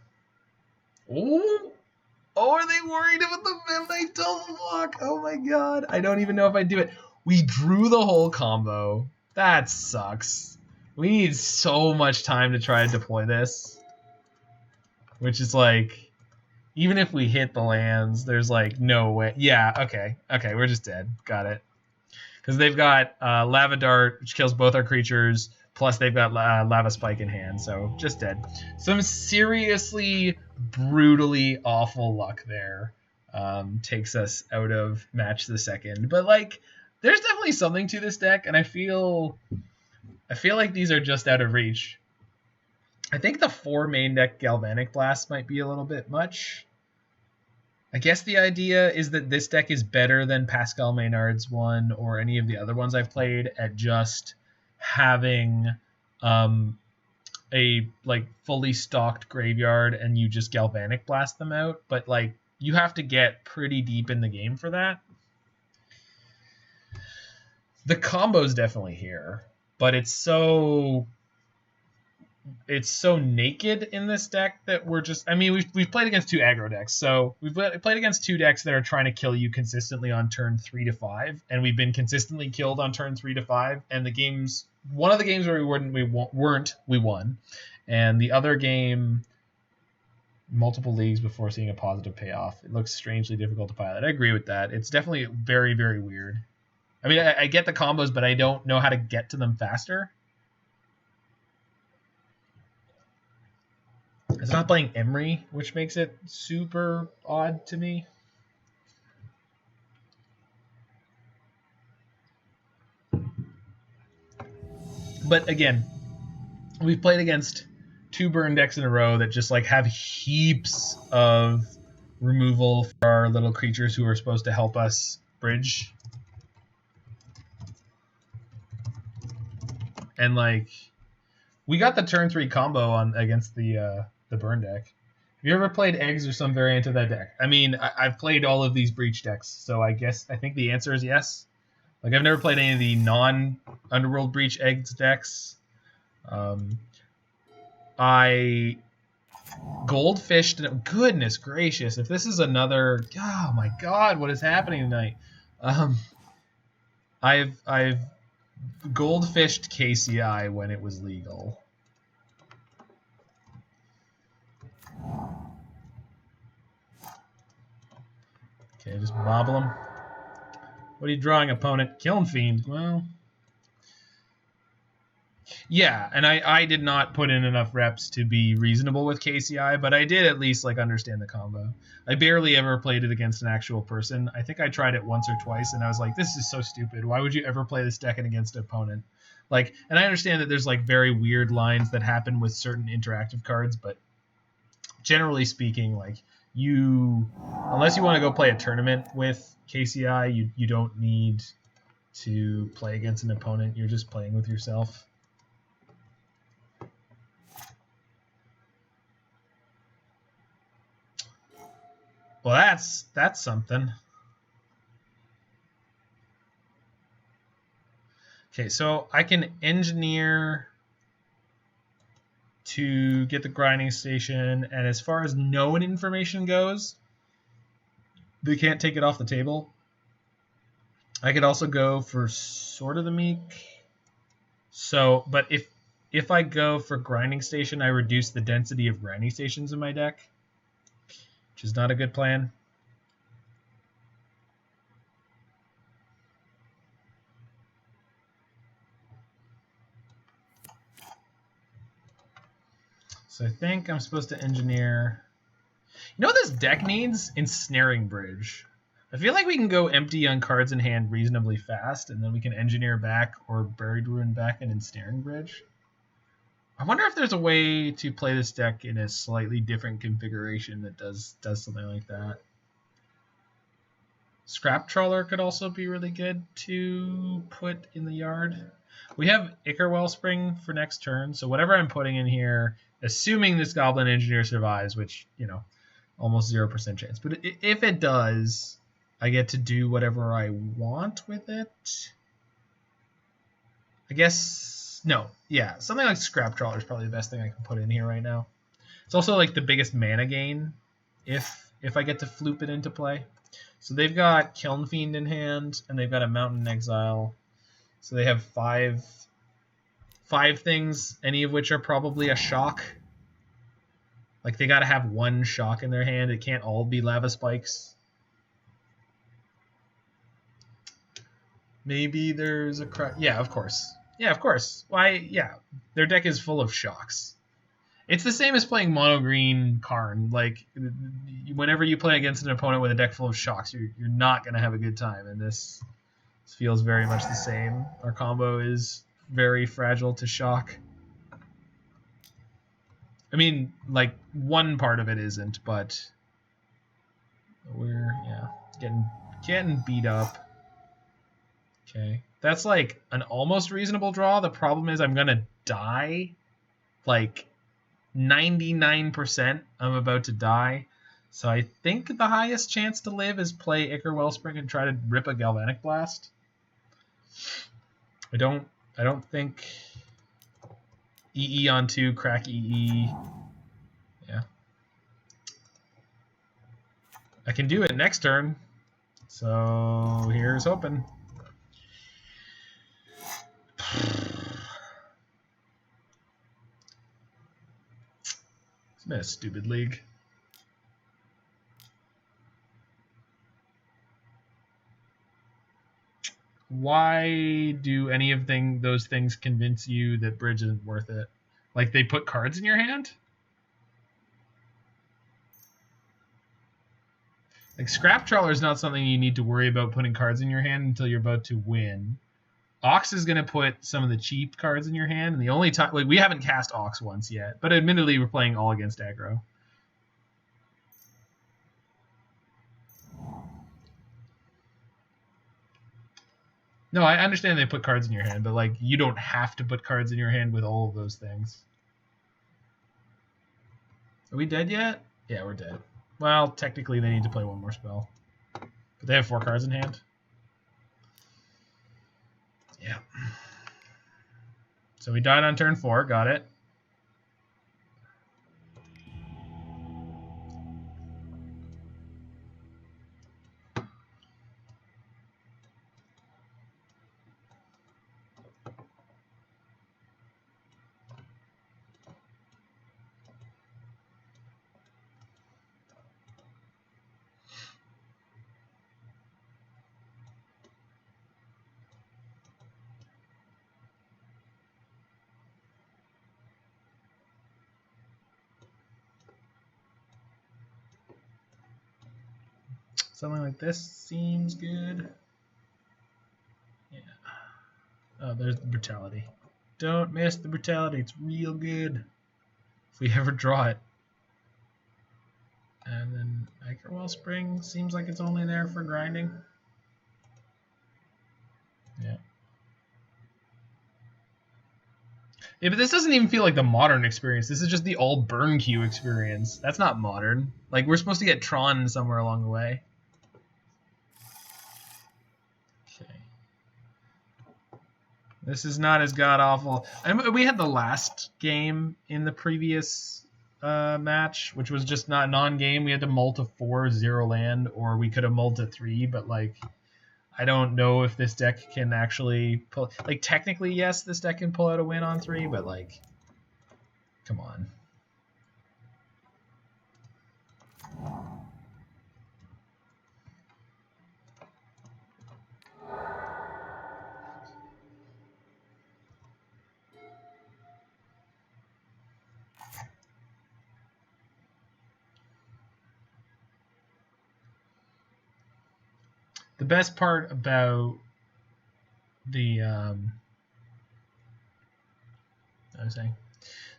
Oh, are they worried about the Memnite double block? Oh my god, I don't even know if I do it. We drew the whole combo. That sucks. We need so much time to try to deploy this. Which is like, even if we hit the lands, there's like no way. Yeah, okay. Okay, we're just dead. Got it. Because they've got Lava Dart, which kills both our creatures, plus they've got Lava Spike in hand, so just dead. Some seriously, brutally awful luck there takes us out of match the second. But, like, there's definitely something to this deck, and I feel like these are just out of reach. I think the 4 main deck Galvanic Blast might be a little bit much. I guess the idea is that this deck is better than Pascal Maynard's one or any of the other ones I've played at just having a like fully stocked graveyard and you just Galvanic Blast them out. But like you have to get pretty deep in the game for that. The combo's definitely here, but it's so naked in this deck that we're just... I mean, we've played against 2 aggro decks, so we've played against 2 decks that are trying to kill you consistently on turn 3 to 5, and we've been consistently killed on turn 3 to 5, and the games... One of the games where we won, and the other game, multiple leagues before seeing a positive payoff. It looks strangely difficult to pilot. I agree with that. It's definitely very, very weird. I mean, I get the combos, but I don't know how to get to them faster. It's not playing Emery, which makes it super odd to me. But again, we've played against 2 burn decks in a row that just like have heaps of removal for our little creatures who are supposed to help us bridge. And like, we got the turn 3 combo on against the burn deck. Have you ever played eggs or some variant of that deck? I mean, I've played all of these breach decks, so I think the answer is yes. Like, I've never played any of the non-Underworld Breach eggs decks. I goldfished. Goodness gracious! If this is another, oh my god, what is happening tonight? I've goldfished KCI when it was legal. Okay, just bobble him. What are you drawing, opponent? Kiln Fiend. Well, yeah, and I did not put in enough reps to be reasonable with KCI, but I did at least like understand the combo. I barely ever played it against an actual person. I think I tried it once or twice, and I was like, this is so stupid. Why would you ever play this deck against an opponent? Like, and I understand that there's like very weird lines that happen with certain interactive cards, but generally speaking, like unless you want to go play a tournament with KCI, you don't need to play against an opponent. You're just playing with yourself. Well, that's something. Okay, so I can engineer to get the grinding station, and as far as known information goes, they can't take it off the table. I could also go for sort of the Meek. So, but if I go for grinding station, I reduce the density of grinding stations in my deck, which is not a good plan. So I think I'm supposed to engineer... You know what this deck needs? Ensnaring Bridge. I feel like we can go empty on cards in hand reasonably fast, and then we can engineer back or Buried Ruin back and Ensnaring Bridge. I wonder if there's a way to play this deck in a slightly different configuration that does something like that. Scrap Trawler could also be really good to put in the yard. We have Ichor Wellspring for next turn, so whatever I'm putting in here, assuming this Goblin Engineer survives, which, you know, almost 0% chance. But if it does, I get to do whatever I want with it. I guess, no, yeah, something like Scrap Trawler is probably the best thing I can put in here right now. It's also like the biggest mana gain if I get to floop it into play. So they've got Kiln Fiend in hand, and they've got a Mountain Exile. So they have 5 5 things, any of which are probably a shock. Like, they gotta have one shock in their hand. It can't all be lava spikes. Maybe there's a... Yeah, of course. Yeah, of course. Why, yeah. Their deck is full of shocks. It's the same as playing mono green Karn. Like, whenever you play against an opponent with a deck full of shocks, you're not going to have a good time. And this feels very much the same. Our combo is very fragile to shock. I mean, like, one part of it isn't, but we're, yeah, getting beat up. Okay. That's, like, an almost reasonable draw. The problem is I'm going to die. Like, 99% I'm about to die. So I think the highest chance to live is play Ichor Wellspring and try to rip a Galvanic Blast. I don't think EE on 2, crack EE. Yeah. I can do it next turn. So here's hoping. It's been a stupid league. Why do any of those things convince you that bridge isn't worth it? Like, they put cards in your hand? Like, Scrap Trawler is not something you need to worry about putting cards in your hand until you're about to win. Ox is going to put some of the cheap cards in your hand, and the only time... Like, we haven't cast Ox once yet, but admittedly, we're playing all against aggro. No, I understand they put cards in your hand, but, like, you don't have to put cards in your hand with all of those things. Are we dead yet? Yeah, we're dead. Well, technically they need to play one more spell. But they have 4 cards in hand. Yeah. So we died on turn 4, got it. Something like this seems good. Yeah. Oh, there's the Brutality. Don't miss the Brutality. It's real good. If we ever draw it. And then Ichor Wellspring seems like it's only there for grinding. Yeah. Yeah, but this doesn't even feel like the modern experience. This is just the all burn queue experience. That's not modern. Like, we're supposed to get Tron somewhere along the way. Okay. This is not as god-awful. We had the last game in the previous match, which was just not non-game. We had to mull to 4, 0 land, or we could have mulled to 3, but, like, I don't know if this deck can actually pull... Like, technically, yes, this deck can pull out a win on 3, but, like, come on. The best part about the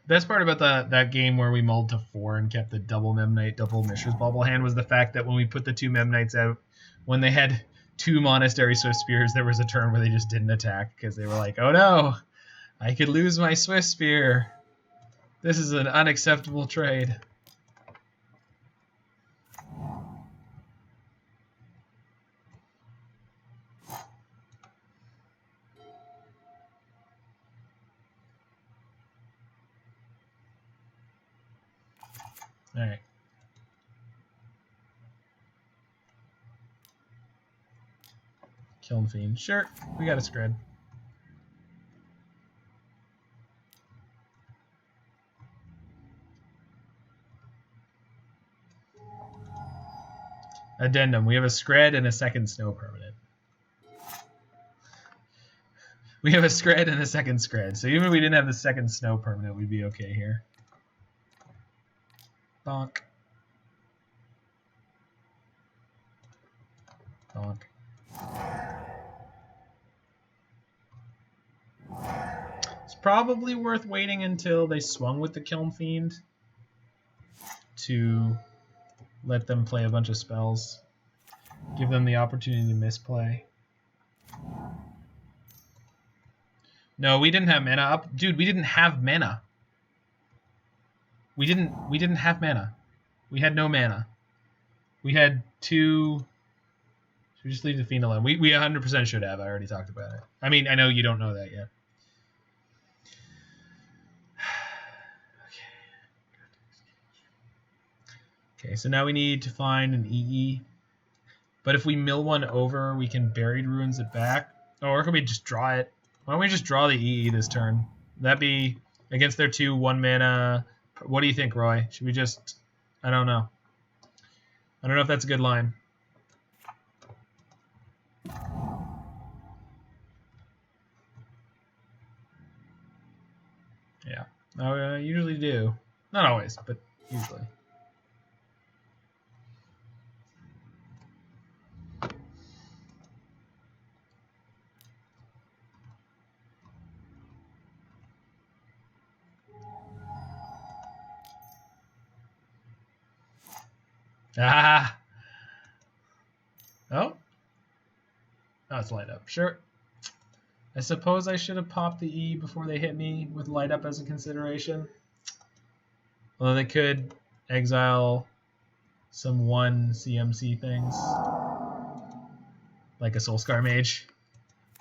best part about that game where we mulled to 4 and kept the double Memnite, double Mishra's Bauble hand was the fact that when we put the 2 Memnites out, when they had 2 Monastery Swift Spears, there was a turn where they just didn't attack because they were like, oh no, I could lose my Swift Spear. This is an unacceptable trade. Alright. Kiln Fiend. Sure, we got a Skred. Addendum. We have a Skred and a second snow permanent. We have a Skred and a second Skred. So even if we didn't have the second snow permanent, we'd be okay here. Bonk. Bonk. It's probably worth waiting until they swung with the Kiln Fiend to let them play a bunch of spells. Give them the opportunity to misplay. No, we didn't have mana up. Dude, we didn't have mana. We didn't have mana. We had no mana. We had two. Should we just leave the Fiend alone? We 100% should have. I already talked about it. I mean, I know you don't know that yet. Okay, so now we need to find an EE. But if we mill one over, we can Buried Ruins it back. Oh, or can we just draw it? Why don't we just draw the EE this turn? That'd be against their 2 1-mana. What do you think, Roy? Should we just... I don't know. I don't know if that's a good line. Yeah. I usually do. Not always, but usually. Ah! Oh? Oh, it's light up. Sure. I suppose I should have popped the E before they hit me with light up as a consideration. Although they could exile some 1 CMC things. Like a Soulscar Mage.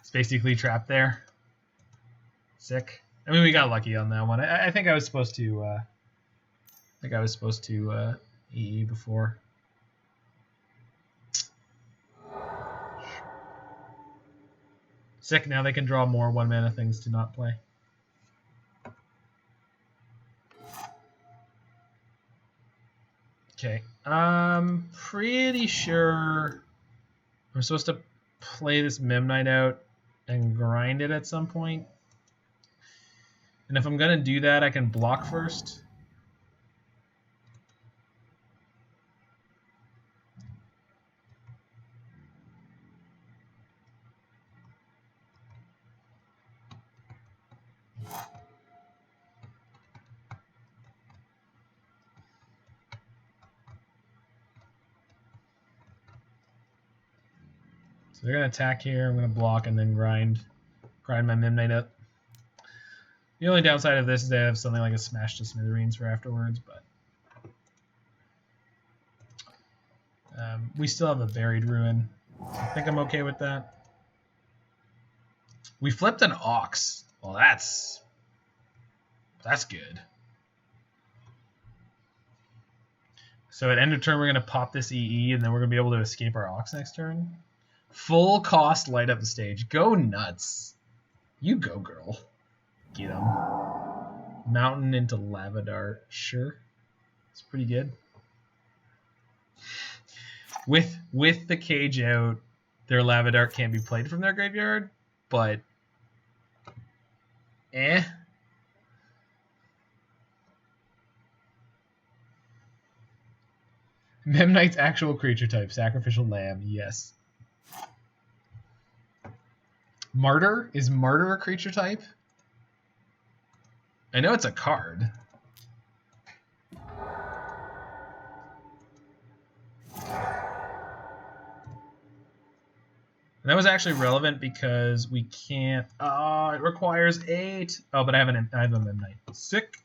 It's basically trapped there. Sick. I mean, we got lucky on that one. I think I was supposed to... EE before. Sick, now they can draw more 1-mana things to not play. Okay, I'm pretty sure I'm supposed to play this Memnite out and grind it at some point. And if I'm going to do that, I can block first. So they're going to attack here. I'm going to block and then grind my Memnite up. The only downside of this is they have something like a Smash to Smithereens for afterwards, but we still have a Buried Ruin. So I think I'm okay with that. We flipped an Ox. Well, that's good. So at end of turn, we're going to pop this EE, and then we're going to be able to escape our Ox next turn. Full cost light up the stage. Go nuts. You go, girl. Get him. Mountain into Lava Dart. Sure. It's pretty good. With the cage out, their Lava Dart can't be played from their graveyard, but Memnite's actual creature type, Sacrificial Lamb, yes. Martyr? Is Martyr a creature type? I know it's a card. And that was actually relevant because we can't... Oh, it requires 8. Oh, but I have a Memnite. Sick.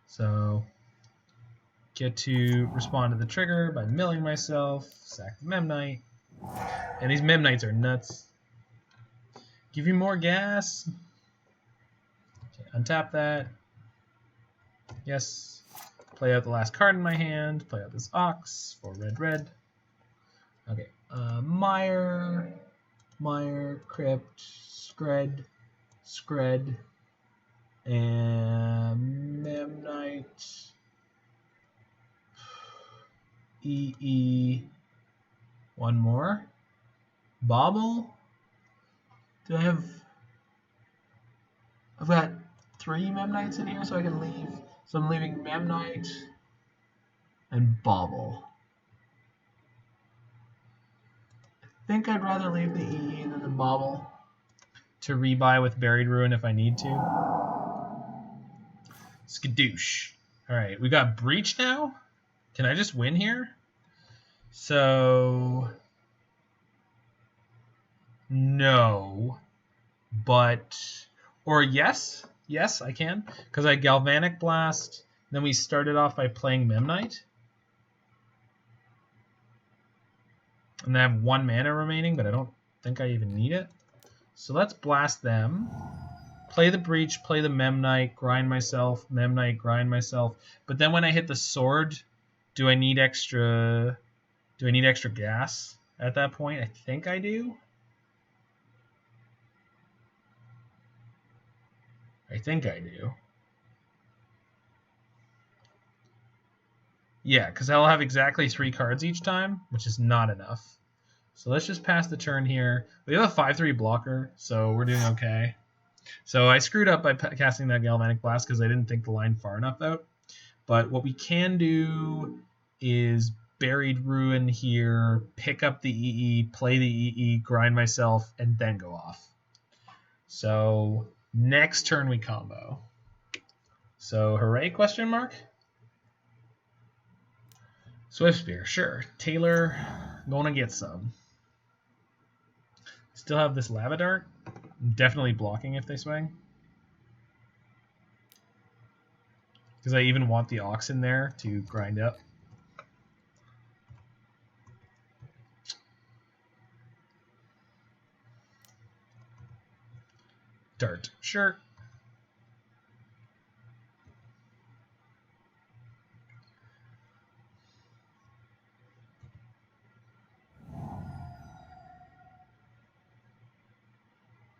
So, get to respond to the trigger by milling myself, sack the Memnite. And these Memnites are nuts. Give you more gas. Okay, untap that. Yes. Play out the last card in my hand. Play out this Ox for red. Okay. Mire, Crypt, Skred, and Memnite. EE. One more. Bauble. Do I have... I've got 3 Memnites in here, so I can leave. So I'm leaving Memnite and Bauble. I think I'd rather leave the EE than the Bauble to rebuy with Buried Ruin if I need to. Skadoosh. Alright, we got Breach now. Can I just win here? So... No. But... Or yes. Yes, I can. Because I Galvanic Blast. Then we started off by playing Memnite. And I have 1 mana remaining, but I don't think I even need it. So let's blast them. Play the Breach, play the Memnite, grind myself, Memnite, grind myself. But then when I hit the sword, do I need extra gas at that point? I think I do. I think I do. Yeah, because I'll have exactly 3 cards each time, which is not enough. So let's just pass the turn here. We have a 5/3 blocker, so we're doing okay. So I screwed up by casting that Galvanic Blast because I didn't think the line far enough out. But what we can do is Buried Ruin here, pick up the EE, play the EE, grind myself, and then go off. So next turn we combo. So hooray, question mark? Swift Spear, sure. Taylor, gonna get some. Still have this Lava Dart. I'm definitely blocking if they swing. Because I even want the Ox in there to grind up. Dart, sure.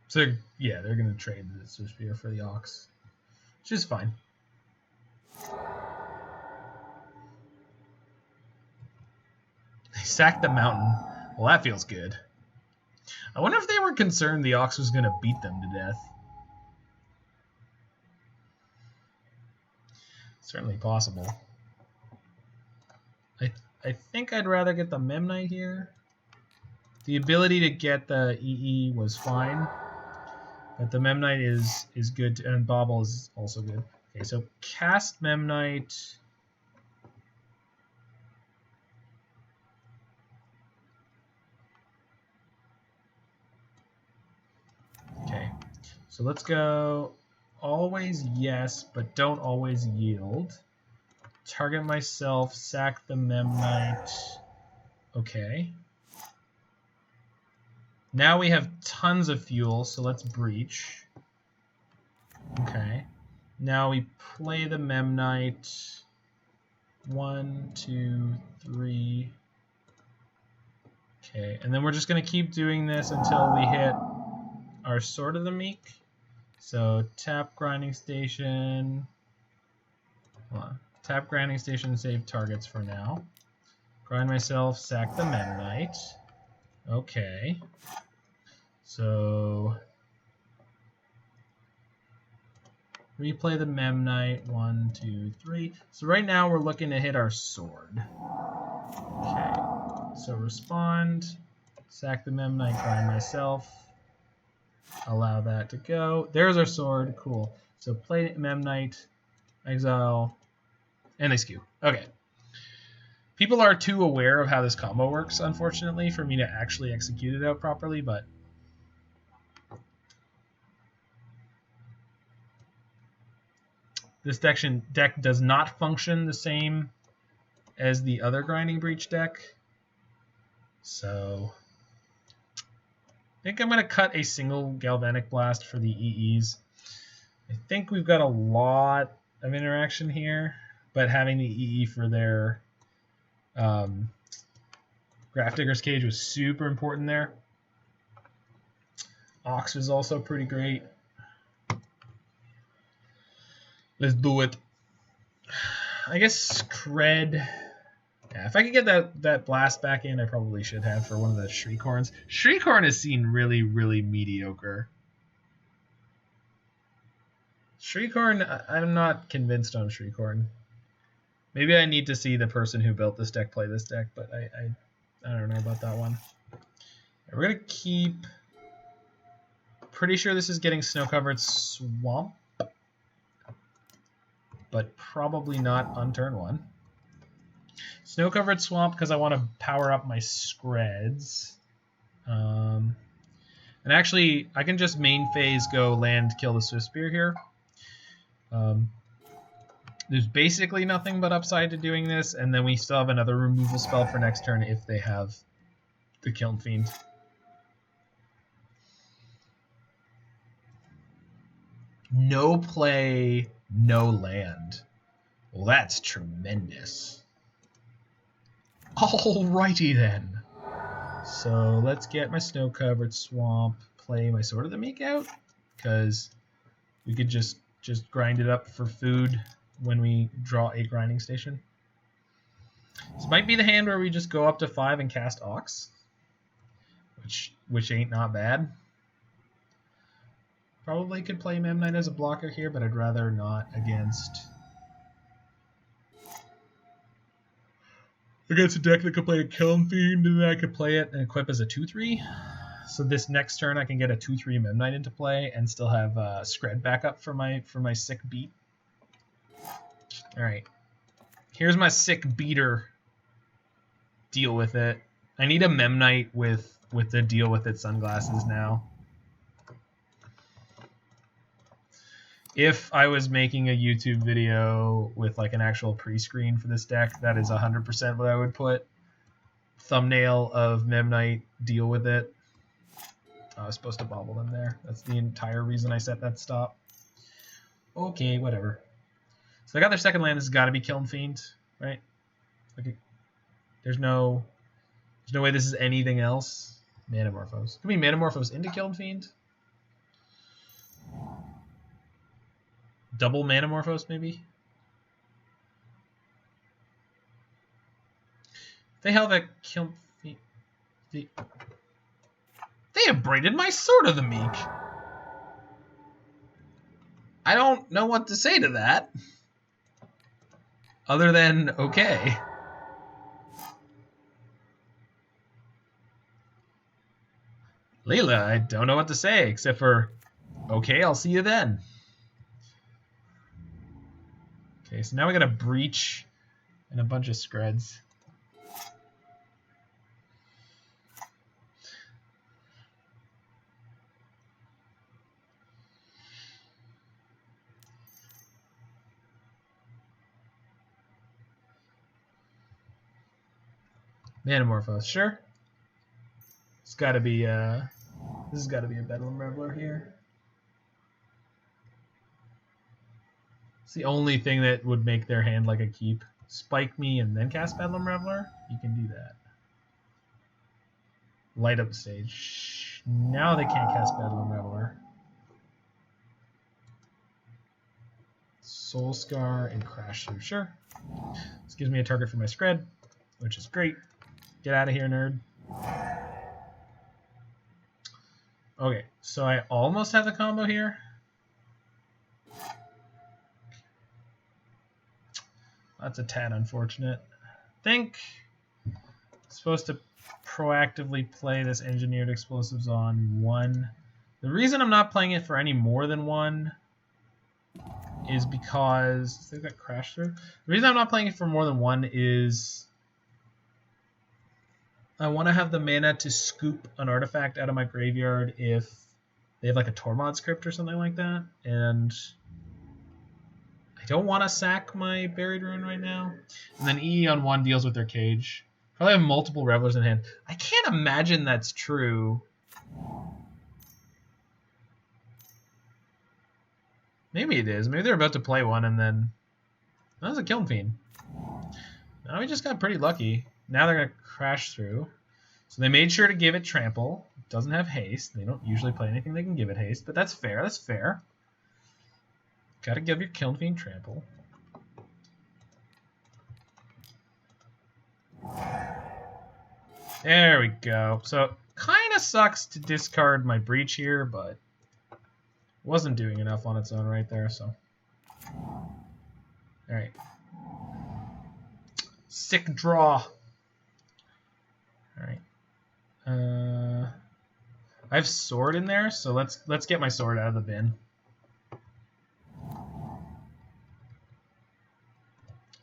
So yeah, they're gonna trade the Swift Spear for the Ox, which is fine. They sacked the mountain. Well, that feels good. I wonder if they were concerned the Ox was gonna beat them to death. Certainly possible. I think I'd rather get the Memnite here. The ability to get the EE was fine. But the Memnite is good, and Bauble is also good. Okay, so cast Memnite. Okay, so let's go always yes, but don't always yield. Target myself, sack the Memnite. Okay. Now we have tons of fuel, so let's breach. Okay. Now we play the Memnite. 1, 2, 3. Okay, and then we're just going to keep doing this until we hit our Sword of the Meek. So tap Grinding Station. Hold on. Tap Grinding Station, save targets for now. Grind myself, sack the Memnite. Okay. So replay the Memnite. 1, 2, 3. So right now we're looking to hit our sword. Okay. So respond. Sack the Memnite, grind myself. Allow that to go. There's our sword. Cool. So play Memnite, exile, and they skew. Okay. People are too aware of how this combo works, unfortunately, for me to actually execute it out properly, but this deck does not function the same as the other Grinding Breach deck. So I think I'm going to cut a single Galvanic Blast for the EEs. I think we've got a lot of interaction here, but having the EE for their Grafdigger's Cage was super important there. Ox is also pretty great. Let's do it. I guess Skred Yeah, if I could get that blast back in, I probably should have for one of the Shriekhorns. Shriekhorn has seen really, really mediocre. Shriekhorn, I'm not convinced on Shriekhorn. Maybe I need to see the person who built this deck play this deck, but I don't know about that one. We're going to keep... Pretty sure this is getting snow-covered swamp, but probably not on turn 1. Snow-covered swamp because I want to power up my Skreds. And actually, I can just main phase go land, kill the Swiftspear here. There's basically nothing but upside to doing this, and then we still have another removal spell for next turn if they have the Kiln Fiend. No play, no land. Well, that's tremendous. Alrighty then. So let's get my snow-covered swamp, play my Sword of the Meek out, because we could just grind it up for food when we draw a grinding station. This might be the hand where we just go up to 5 and cast Ox, which ain't not bad. Probably could play Memnite as a blocker here, but I'd rather not against a deck that could play a Kiln Fiend, and then I could play it and equip as a 2/3. So this next turn I can get a 2/3 Memnite into play and still have Skred backup for my sick beat. Alright. Here's my sick beater. Deal with it. I need a Memnite with the deal with it sunglasses now. If I was making a YouTube video with like an actual pre-screen for this deck, that is 100% what I would put. Thumbnail of Memnite, deal with it. I was supposed to bauble them there. That's the entire reason I set that stop. Okay, whatever. So they got their second land. This has got to be Kiln Fiend, right? Okay. There's no way this is anything else. Manamorphose. Could be Manamorphose into Kiln Fiend. Double Manamorphose, maybe? They have a Kiln Fiend. They abraded my Sword of the Meek. I don't know what to say to that. Other than, okay. Layla, I don't know what to say, except for, okay, I'll see you then. Okay, so now we got a Breach and a bunch of Skreds. Manamorphose, sure. It's got to be this has got to be a Bedlam Reveler here. It's the only thing that would make their hand like a keep. Spike me and then cast Bedlam Reveler. You can do that. Light up the stage. Now they can't cast Bedlam Reveler. Soul Scar and Crash Through, sure. This gives me a target for my Skred, which is great. Get out of here, nerd. Okay, so I almost have the combo here. That's a tad unfortunate. I think I'm supposed to proactively play this Engineered Explosives on 1. The reason I'm not playing it for any more than 1 is because they've got Crash Through. The reason I'm not playing it for more than 1 is I want to have the mana to scoop an artifact out of my graveyard if they have like a Tormod's Crypt or something like that, and I don't want to sack my Buried Ruin right now. And then E on 1 deals with their cage. Probably have multiple Revelers in hand. I can't imagine that's true. Maybe it is. Maybe they're about to play one and then... That was a Kiln Fiend. Now we just got pretty lucky. Now they're going to Crash Through. So they made sure to give it Trample. It doesn't have haste. They don't usually play anything they can give it haste, but that's fair. That's fair. Gotta give your Kiln Fiend Trample. There we go. So kind of sucks to discard my Breach here, but wasn't doing enough on its own right there, so. Alright. Sick draw. Alright. I have sword in there, so let's get my sword out of the bin.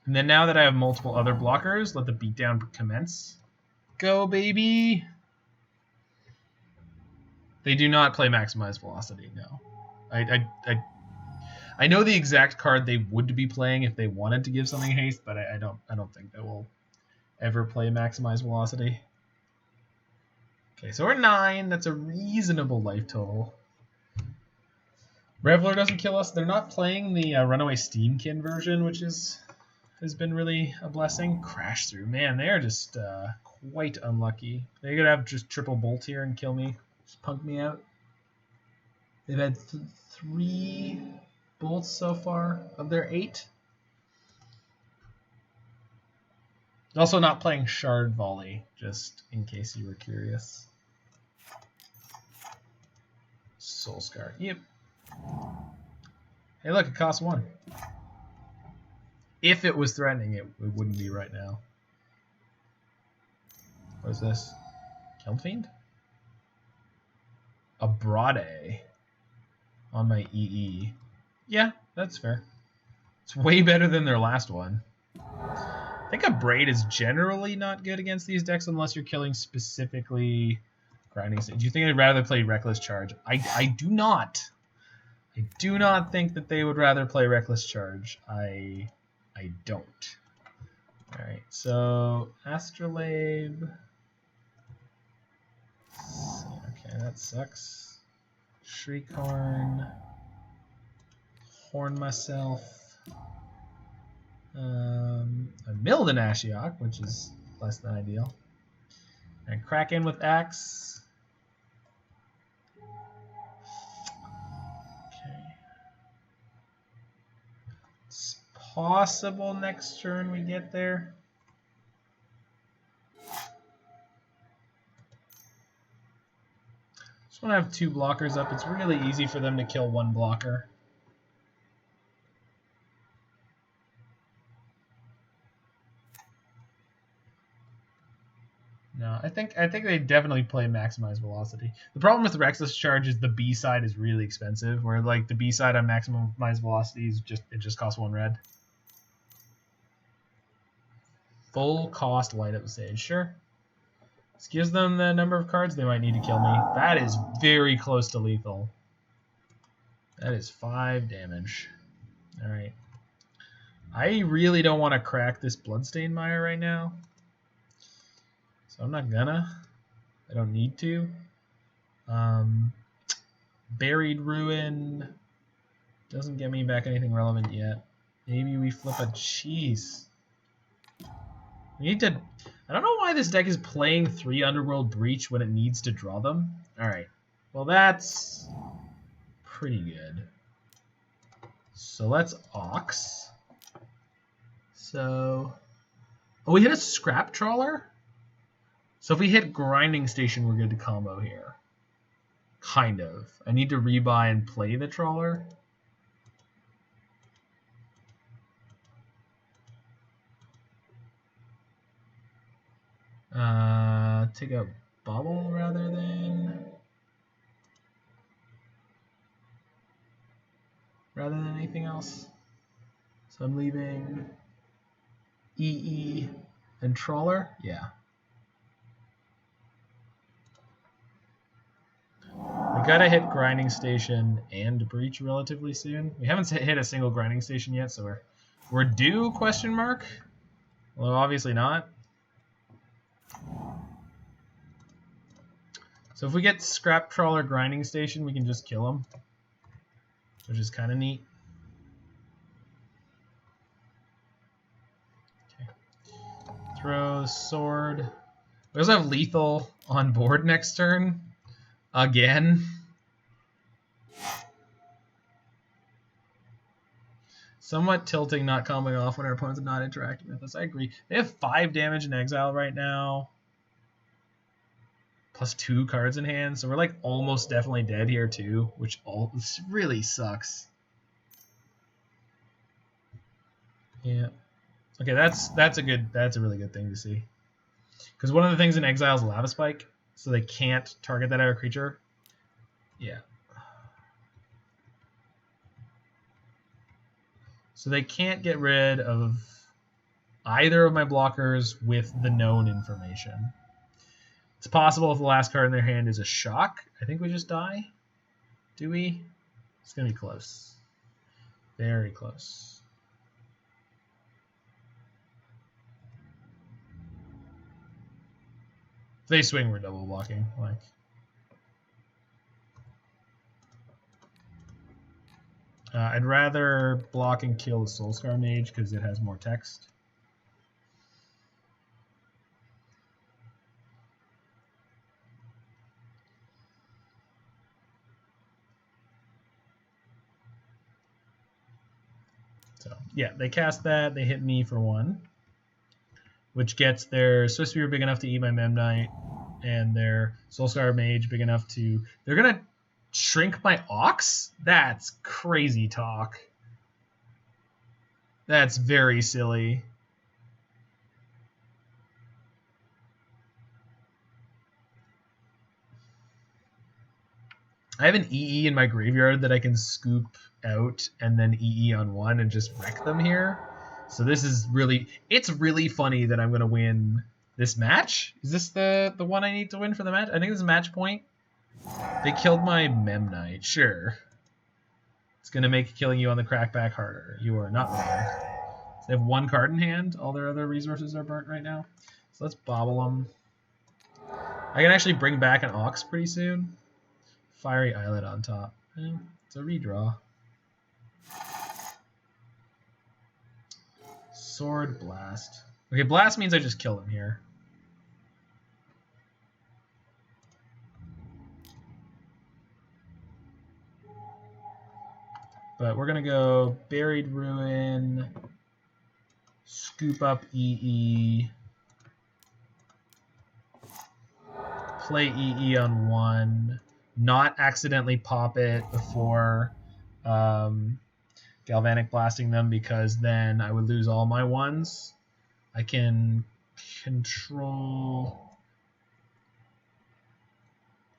And then now that I have multiple other blockers, let the beatdown commence. Go, baby! They do not play Maximize Velocity, no. I know the exact card they would be playing if they wanted to give something haste, but I don't think they will ever play Maximize Velocity. Okay, so we're 9. That's a reasonable life total. Reveler doesn't kill us. They're not playing the Runaway Steamkin version, which has been really a blessing. Crash through. Man, they are just quite unlucky. They could have just triple bolt here and kill me. Just punk me out. They've had 3 bolts so far of their 8. Also not playing Shard Volley, just in case you were curious. Soul Scar. Yep. Hey, look, it costs 1. If it was threatening, it wouldn't be right now. What is this? Kiln Fiend? A Brade on my EE. Yeah, that's fair. It's way better than their last one. I think a Braid is generally not good against these decks unless you're killing specifically grinding. Do you think I'd rather play Reckless Charge? I do not. I do not think that they would rather play Reckless Charge. I don't. Alright, so Astrolabe. Okay, that sucks. Shriekhorn. Horn myself. I milled an Ashiok, which is less than ideal. And crack in with Axe. Okay. It's possible next turn we get there. Just want to have 2 blockers up. It's really easy for them to kill 1 blocker. No, I think they definitely play Maximize Velocity. The problem with Reckless Charge is the B side is really expensive, where like the B side on Maximize Velocity is just costs 1 red. Full cost Light Up Sage, sure. This gives them the number of cards they might need to kill me. That is very close to lethal. That is 5 damage. Alright. I really don't want to crack this Bloodstained Mire right now. So I'm not gonna. I don't need to. Buried Ruin doesn't get me back anything relevant yet. Maybe we flip a cheese. We need to. I don't know why this deck is playing 3 Underworld Breach when it needs to draw them. Alright. Well, that's pretty good. So let's Ox. So. Oh, we hit a Scrap Trawler? So if we hit Grinding Station, we're good to combo here. Kind of. I need to rebuy and play the Trawler. Take a Bauble rather than anything else. So I'm leaving EE and Trawler. Yeah. We gotta hit Grinding Station and Breach relatively soon. We haven't hit a single Grinding Station yet, so we're due, question mark? Well, obviously not. So if we get Scrap Trawler Grinding Station, we can just kill him, which is kind of neat. Okay. Throw sword. We also have lethal on board next turn. Again. Somewhat tilting, not coming off when our opponents are not interacting with us. I agree. They have 5 damage in exile right now. Plus 2 cards in hand. So we're like almost definitely dead here too, which really sucks. Yeah. Okay, that's a really good thing to see. Because one of the things in exile is Lava Spike, so they can't target that other creature. Yeah. So they can't get rid of either of my blockers with the known information. It's possible if the last card in their hand is a shock. I think we just die. Do we? It's going to be close. Very close. If they swing, we're double blocking. Like. I'd rather block and kill the Soulscar Mage because it has more text. So yeah, they cast that. They hit me for 1, which gets their Swiss Spear big enough to eat my Memnite, and their Soulscar Mage big enough to. They're gonna shrink my Ox? That's crazy talk. That's very silly. I have an EE in my graveyard that I can scoop out and then EE on 1 and just wreck them here. So this is really... It's really funny that I'm going to win this match. Is this the one I need to win for the match? I think this is match point. They killed my Memnite. Sure. It's going to make killing you on the crackback harder. You are not wrong. So they have 1 card in hand. All their other resources are burnt right now. So let's bauble them. I can actually bring back an Ox pretty soon. Fiery Islet on top. It's a redraw. Sword Blast. Okay, Blast means I just kill him here. But we're going to go Buried Ruin, scoop up EE, play EE on 1, not accidentally pop it before Galvanic Blasting them, because then I would lose all my 1s. I can control...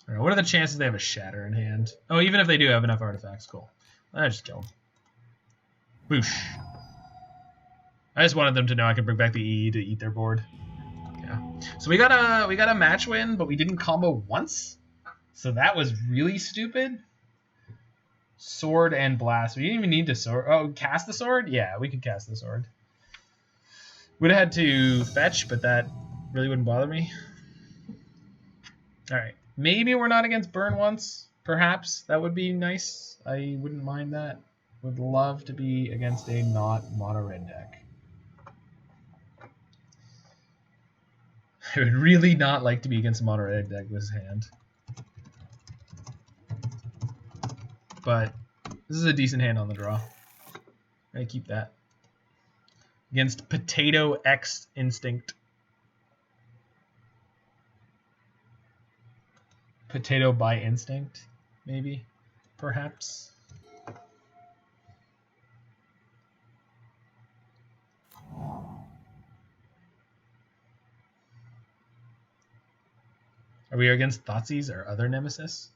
I don't know, what are the chances they have a Shatter in hand? Oh, even if they do have enough artifacts, cool. I just kill them. Boosh. I just wanted them to know I could bring back the EE to eat their board. Yeah. So we got a match win, but we didn't combo once. So that was really stupid. Sword and Blast. We didn't even need to sword. Oh, cast the sword? Yeah, we could cast the sword. Would have had to fetch, but that really wouldn't bother me. All right. Maybe we're not against burn once. Perhaps. That would be nice. I wouldn't mind that. Would love to be against a not mono red deck. I would really not like to be against a mono red deck with his hand. But this is a decent hand on the draw. I keep that. Against Potato X Instinct. Potato by Instinct, maybe, perhaps. Are we against Thoughtseize, our other nemesis?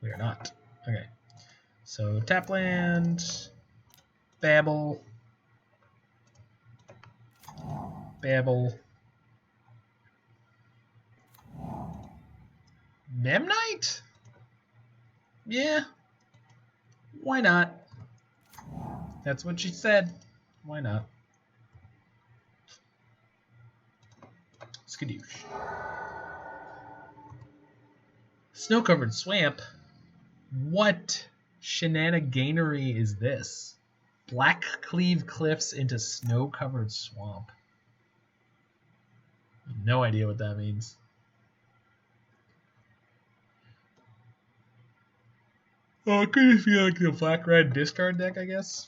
We are not. Okay. So tap land, Bauble, Bauble, Memnite? Yeah. Why not? That's what she said. Why not? Skadoosh. Snow-covered swamp? What shenaniganery is this? Black Cleave Cliffs into snow-covered swamp. No idea what that means. Oh, it could just be like the black-red discard deck, I guess.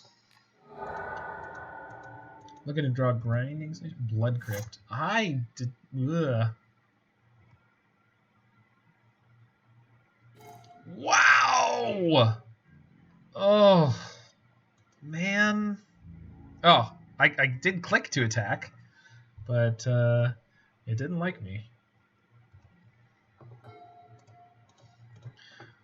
Looking to draw grinding station. Blood Crypt. I did. Ugh. Wow! Oh, man. Oh, I did click to attack, but it didn't like me.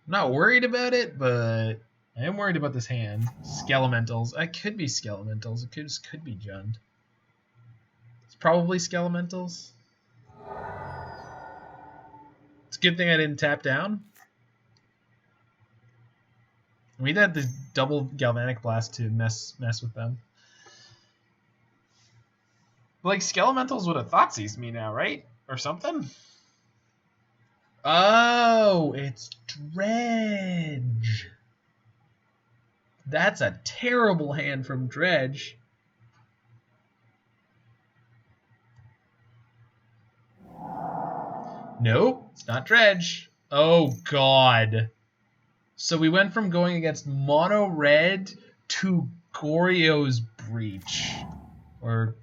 I'm not worried about it, but I am worried about this hand. Skelementals. I could be Skelementals. It could be Jund. It's probably Skelementals. It's a good thing I didn't tap down. We had the double Galvanic Blast to mess with them. Like, Skelementals would have Thoughtseized me now, right? Or something? Oh, it's Dredge. That's a terrible hand from Dredge. Nope, it's not Dredge. Oh, God. So we went from going against mono red to Goryo's Breach. Or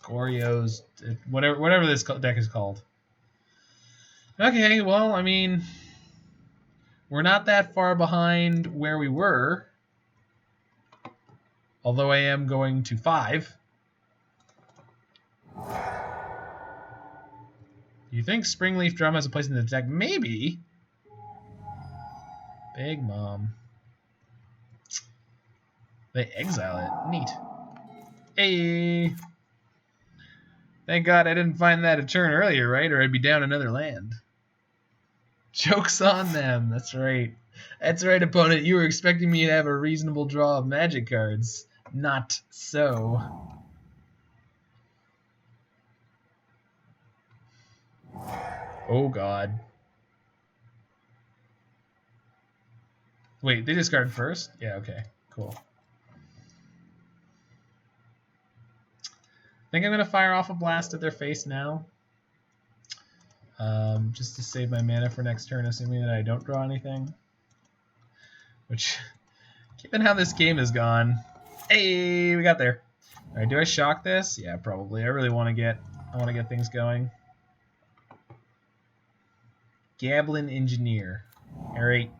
Goryo's, whatever this deck is called. Okay, well, I mean, we're not that far behind where we were. Although I am going to 5. Do you think Springleaf Drum has a place in the deck? Maybe. Big Mom. They exile it. Neat. Hey. Thank God I didn't find that a turn earlier, right? Or I'd be down another land. Joke's on them. That's right. That's right, opponent. You were expecting me to have a reasonable draw of magic cards. Not so. Oh, God. Wait, they discard first? Yeah, okay. Cool. I think I'm going to fire off a blast at their face now. Just to save my mana for next turn, assuming that I don't draw anything. Which, given how this game has gone... Hey, we got there. Alright, do I shock this? Yeah, probably. I really want to get things going. Goblin Engineer. Alright.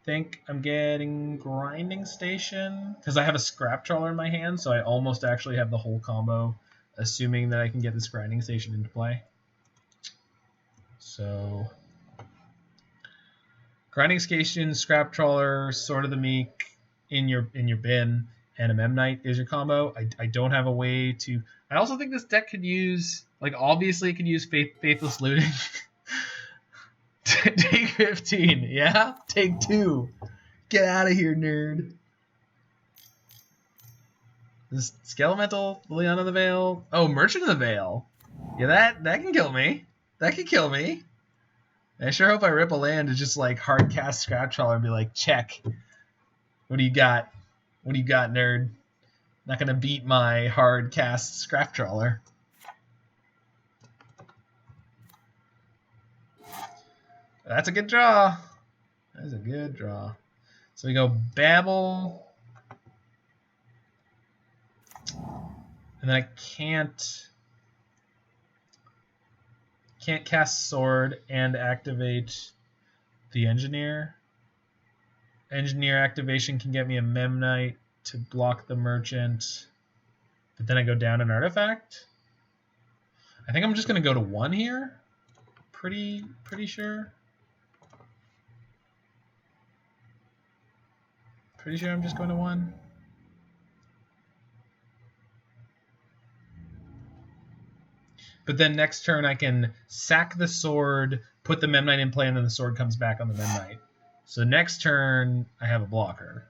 Think I'm getting Grinding Station because I have a Scrap Trawler in my hand, so I almost actually have the whole combo, assuming that I can get this Grinding Station into play. So, Grinding Station, Scrap Trawler, Sword of the Meek in your bin, and a Memnite is your combo. I don't have a way to. I also think this deck could use, like, obviously it could use Faithless Looting. Take 15, yeah? Take 2. Get out of here, nerd. This Skelemental, Leon of the Veil. Oh, Merchant of the Veil. Yeah, that can kill me. That can kill me. I sure hope I rip a land to just like hard cast Scrap Trawler and be like, check. What do you got? What do you got, nerd? Not gonna beat my hard cast Scrap Trawler. That's a good draw. That is a good draw. So we go Bauble. And then I can't cast Sword and activate the Engineer. Engineer activation can get me a Memnite to block the Merchant. But then I go down an Artifact. I think I'm just going to go to 1 here. Pretty sure. Pretty sure I'm just going to 1. But then next turn I can sack the Sword, put the Memnite in play, and then the Sword comes back on the Memnite. So next turn I have a blocker.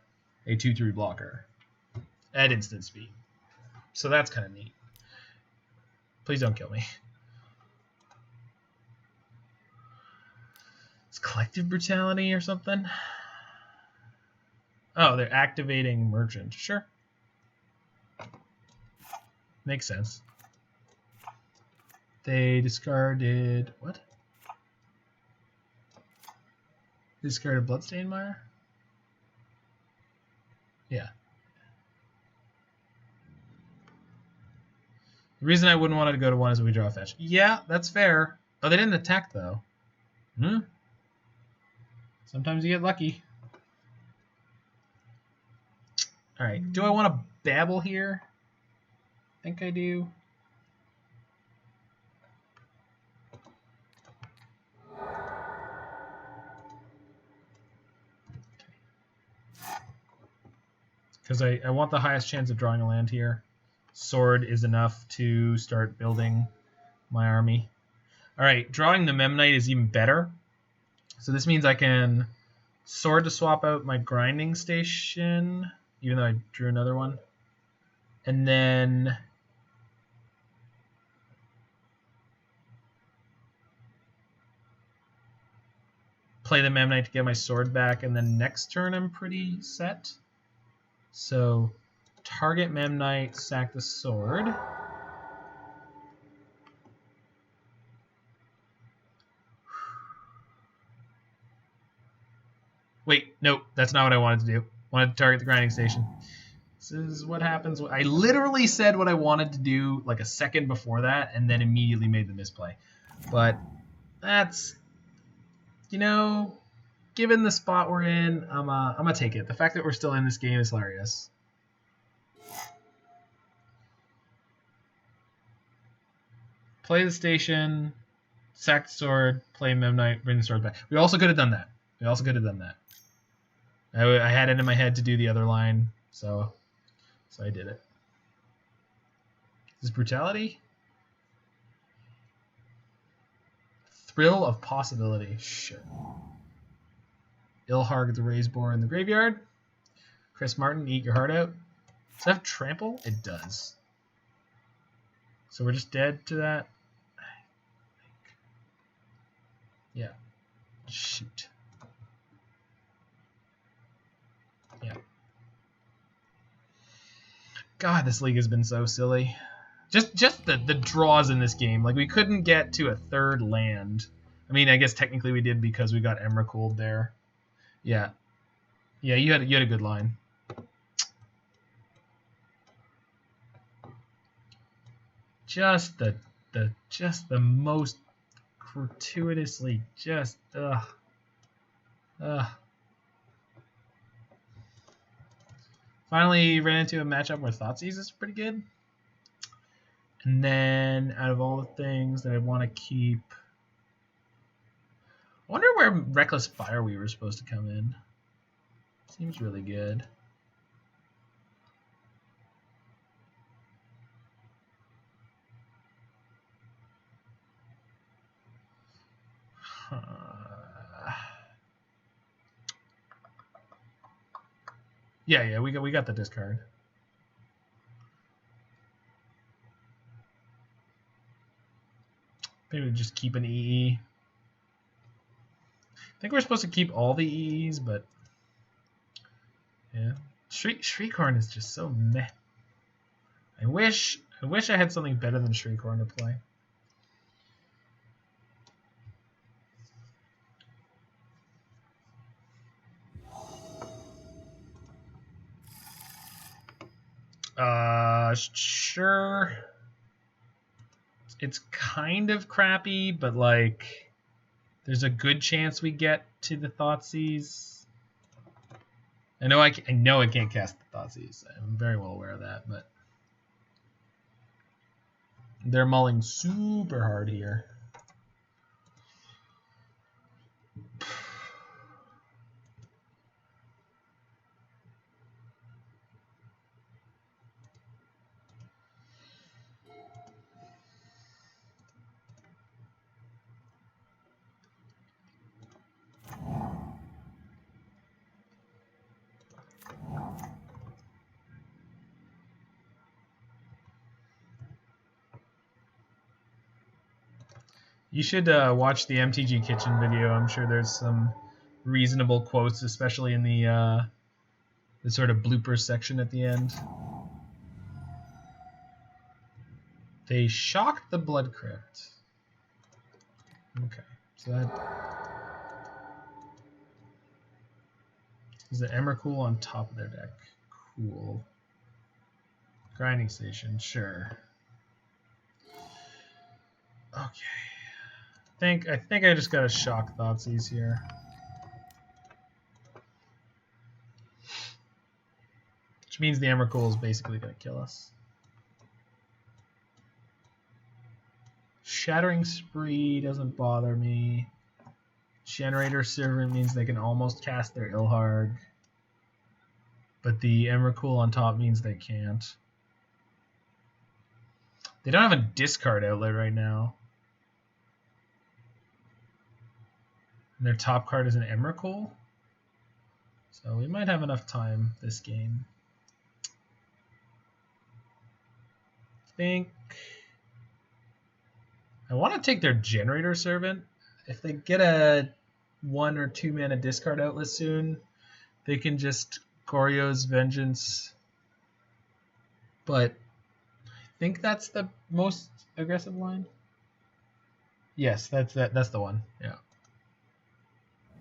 A 2/3 blocker. At instant speed. So that's kind of neat. Please don't kill me. It's Collective Brutality or something? Oh, they're activating Merchant. Sure. Makes sense. They discarded... What? Discarded Bloodstained Mire? Yeah. The reason I wouldn't want it to go to 1 is that we draw a fetch. Yeah, that's fair. Oh, they didn't attack, though. Sometimes you get lucky. Alright, do I want to Bauble here? I think I do. Because I want the highest chance of drawing a land here. Sword is enough to start building my army. Alright, drawing the Memnite is even better. So this means I can sword to swap out my grinding station, even though I drew another one. And then play the Memnite to get my sword back, and then next turn I'm pretty set. So target Memnite, sack the sword. Wait, nope, that's not what I wanted to do. I wanted to target the grinding station. This is what happens. I literally said what I wanted to do like a second before that, and then immediately made the misplay. But that's, given the spot we're in, I'm gonna take it. The fact that we're still in this game is hilarious. Play the station, sack the sword, play Memnite, bring the sword back. We also could have done that. I had it in my head to do the other line, so I did it. Is this brutality? Thrill of possibility. Shit. Ilharg the Raised Boar in the graveyard. Chris Martin, eat your heart out. Does that have trample? It does. So we're just dead to that? Yeah. Shoot. Yeah. God, this league has been so silly. Just the draws in this game. Like, we couldn't get to a third land. I mean, I guess technically we did because we got Emrakul there. Yeah. Yeah, you had a good line. Just the most gratuitously just Finally ran into a matchup where Thoughtseize is pretty good. And then out of all the things that I want to keep, I wonder where Reckless Fireweaver is supposed to come in. Seems really good. Yeah, we got the discard. Maybe just keep an EE. I think we're supposed to keep all the EEs, but yeah. Shriekhorn is just so meh. I wish I had something better than Shriekhorn to play. Sure. It's kind of crappy, but like, there's a good chance we get to the Thoughtseize. I know I can't cast the Thoughtseize. I'm very well aware of that, but they're mulling super hard here. You should watch the MTG Kitchen video. I'm sure there's some reasonable quotes, especially in the sort of blooper section at the end. They shocked the Blood Crypt. Okay, so that... Is the Emrakul on top of their deck? Cool. Grinding Station, sure. Okay. I think I just got a shock Thoughtseize here. Which means the Emrakul is basically going to kill us. Shattering Spree doesn't bother me. Generator Servant means they can almost cast their Ilharg. But the Emrakul on top means they can't. They don't have a discard outlet right now. And their top card is an Emrakul. So we might have enough time this game. I want to take their Generator Servant. If they get a 1 or 2 mana discard outlet soon, they can just Goryo's Vengeance. But I think that's the most aggressive line. Yes, that's the one. Yeah.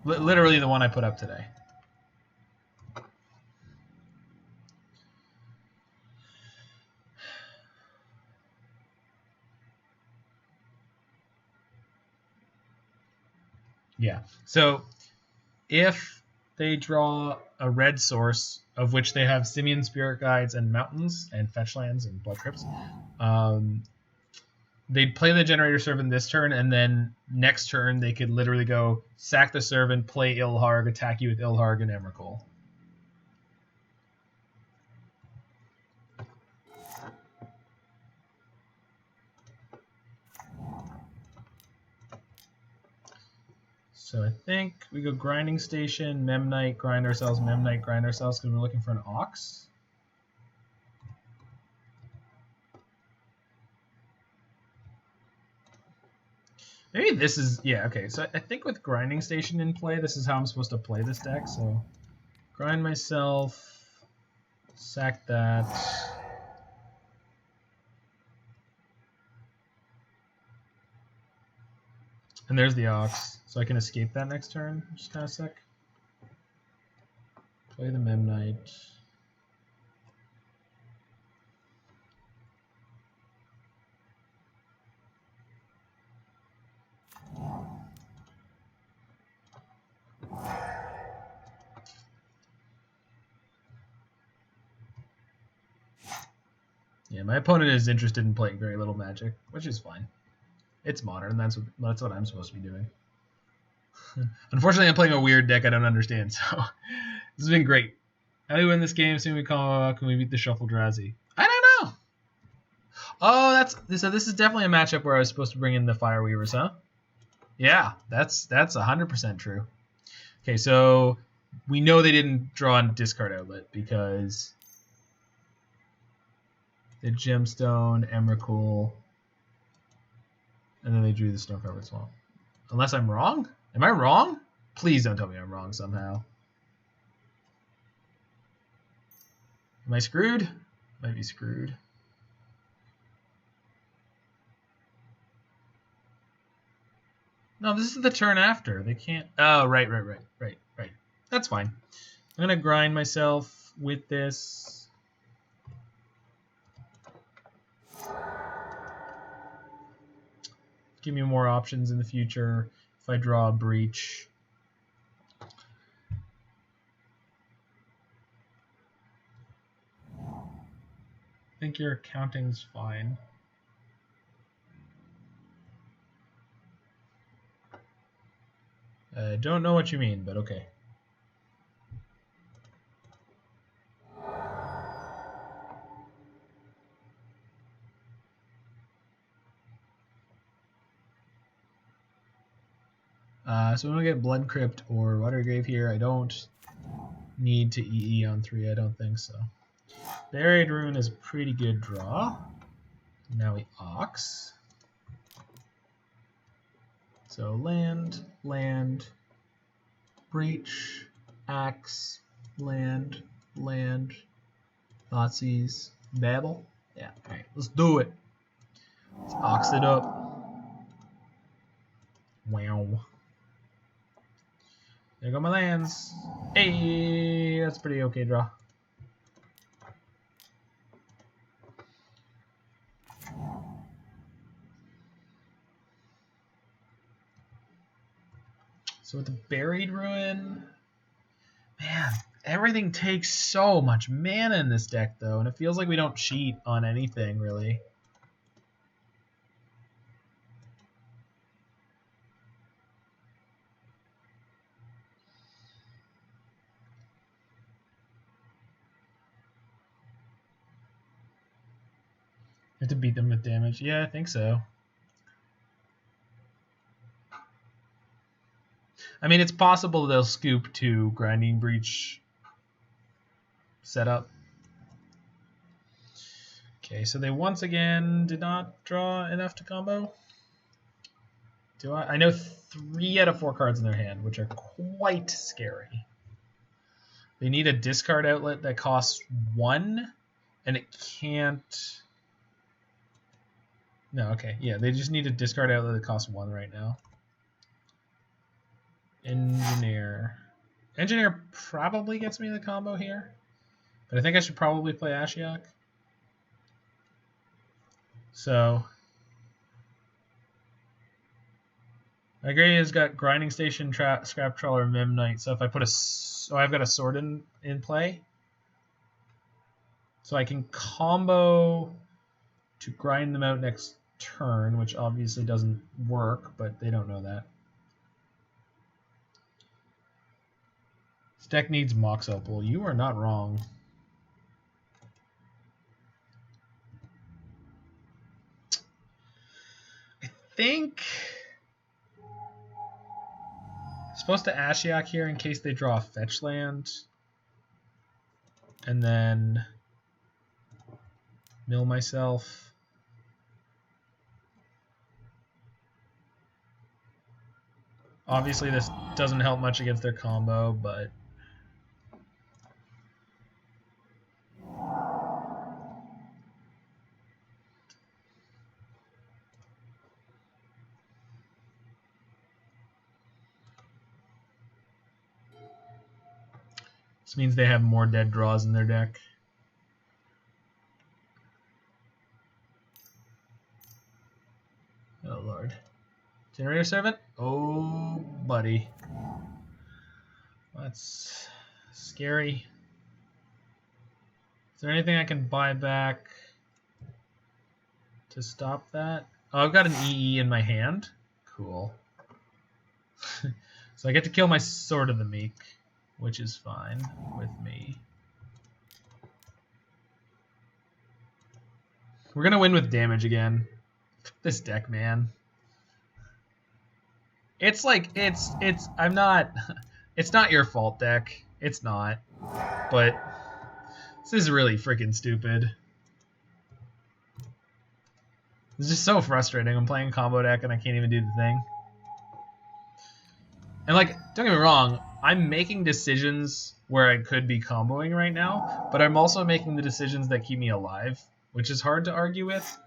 Literally the one I put up today. Yeah. So if they draw a red source, of which they have Simian Spirit Guides and Mountains and Fetchlands and Blood Crypts, they'd play the Generator Servant this turn, and then next turn they could literally go sack the Servant, play Ilharg, attack you with Ilharg and Emrakul. So I think we go Grinding Station, Memnite, grind ourselves, Memnite, grind ourselves, because we're looking for an Ox. Maybe this is, yeah, okay. So I think with Grinding Station in play, this is how I'm supposed to play this deck. So grind myself, sack that. And there's the Ox. So I can escape that next turn, which is kind of sick. Play the Memnite. Yeah, my opponent is interested in playing very little Magic, which is fine. It's modern. That's what I'm supposed to be doing. Unfortunately, I'm playing a weird deck I don't understand, so this has been great. How do we win this game? Soon we call. Can we beat the Shuffle Drazi? I don't know. Oh, so this is definitely a matchup where I was supposed to bring in the Fireweavers, huh? Yeah, that's 100% true. Okay, so we know they didn't draw a discard outlet because the Gemstone, Emrakul, and then they drew the Snow-Covered Swamp. Unless I'm wrong? Am I wrong? Please don't tell me I'm wrong somehow. Am I screwed? Might be screwed. No, this is the turn after. They can't... Oh, right. That's fine. I'm going to grind myself with this. Give me more options in the future if I draw a Breach. I think your counting's fine. I don't know what you mean, but okay. So I'm going to get Blood Crypt or Watery Grave here. I don't need to EE on 3, I don't think so. Buried Ruin is a pretty good draw. Now we Ox. So land, Breach, Axe, land, Thoughtseize, Bauble. Yeah, alright, let's do it. Let's Ox it up. Wow. There go my lands. Hey, that's a pretty okay draw. So with the Buried Ruin, man, everything takes so much mana in this deck, though, and it feels like we don't cheat on anything, really. You have to beat them with damage. Yeah, I think so. I mean, it's possible they'll scoop to Grinding Breach setup. Okay, so they once again did not draw enough to combo. Do I? I know 3 out of 4 cards in their hand, which are quite scary. They need a discard outlet that costs 1, and it can't... No, okay, yeah, they just need a discard outlet that costs 1 right now. Engineer. Engineer probably gets me the combo here, but I think I should probably play Ashiok. So, my grade has got Grinding Station, Scrap Trawler, Memnite. So if I put I've got a sword in play, so I can combo to grind them out next turn, which obviously doesn't work, but they don't know that. This deck needs Mox Opal. You are not wrong. I think I'm supposed to Ashiok here in case they draw a fetch land, and then mill myself. Obviously, this doesn't help much against their combo, but this means they have more dead draws in their deck. Oh, Lord. Generator Servant? Oh, buddy. That's scary. Is there anything I can buy back to stop that? Oh, I've got an EE in my hand. Cool. So I get to kill my Sword of the Meek, which is fine with me. We're going to win with damage again. This deck, man. It's like, it's not your fault, deck. It's not. But this is really freaking stupid. It's just so frustrating. I'm playing a combo deck and I can't even do the thing. And like, don't get me wrong, I'm making decisions where I could be comboing right now, but I'm also making the decisions that keep me alive, which is hard to argue with.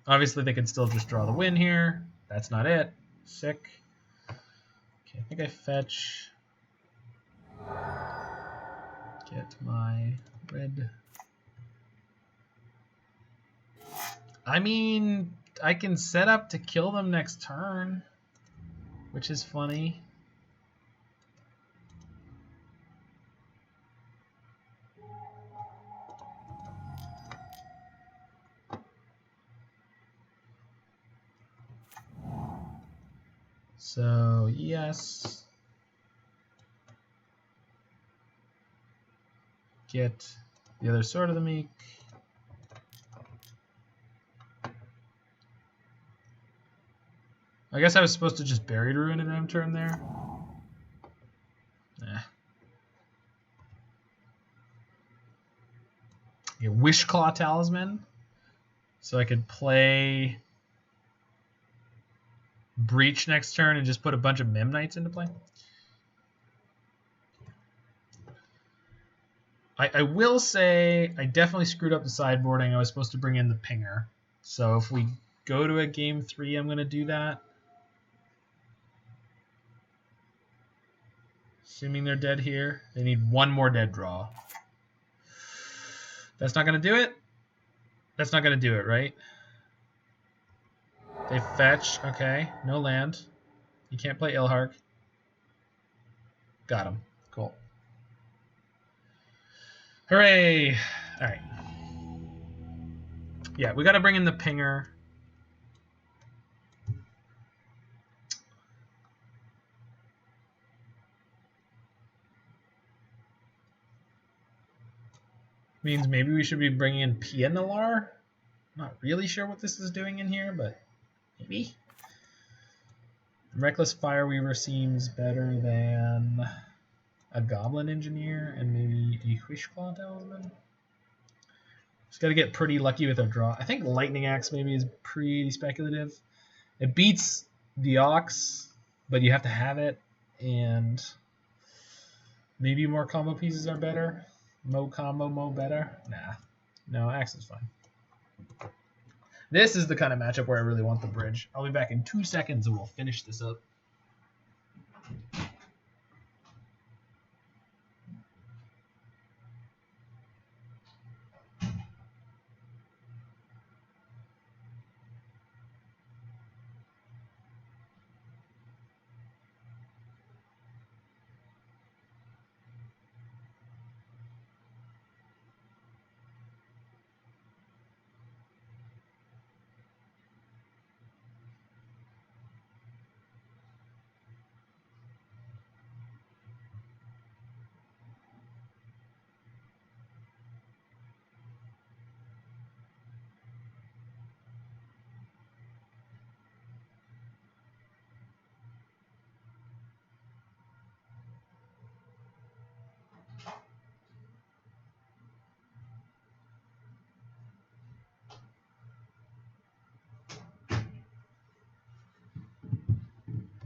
Obviously, they could still just draw the win here. That's not it. Sick. Okay, I think I fetch. Get my red. I mean, I can set up to kill them next turn, which is funny. So, yes. Get the other Sword of the Meek. I guess I was supposed to just Buried Ruin in end turn there. Nah. Get Wishclaw Talisman. So I could play Breach next turn and just put a bunch of Memnites into play. I will say I definitely screwed up the sideboarding. I was supposed to bring in the Pinger. So if we go to a game 3, I'm going to do that. Assuming they're dead here. They need one more dead draw. That's not going to do it? That's not going to do it, right? They fetch. Okay. No land. You can't play Ilhark. Got him. Cool. Hooray! Alright. Yeah, we got to bring in the pinger. Means maybe we should be bringing in Pia Nalaar. Not really sure what this is doing in here, but maybe. Reckless Fireweaver seems better than a Goblin Engineer and maybe a Wishclaw Talisman. Just got to get pretty lucky with our draw. I think Lightning Axe maybe is pretty speculative. It beats the Ox, but you have to have it, and maybe more combo pieces are better. Mo combo, mo better. Nah. No, Axe is fine. This is the kind of matchup where I really want the bridge. I'll be back in 2 seconds and we'll finish this up.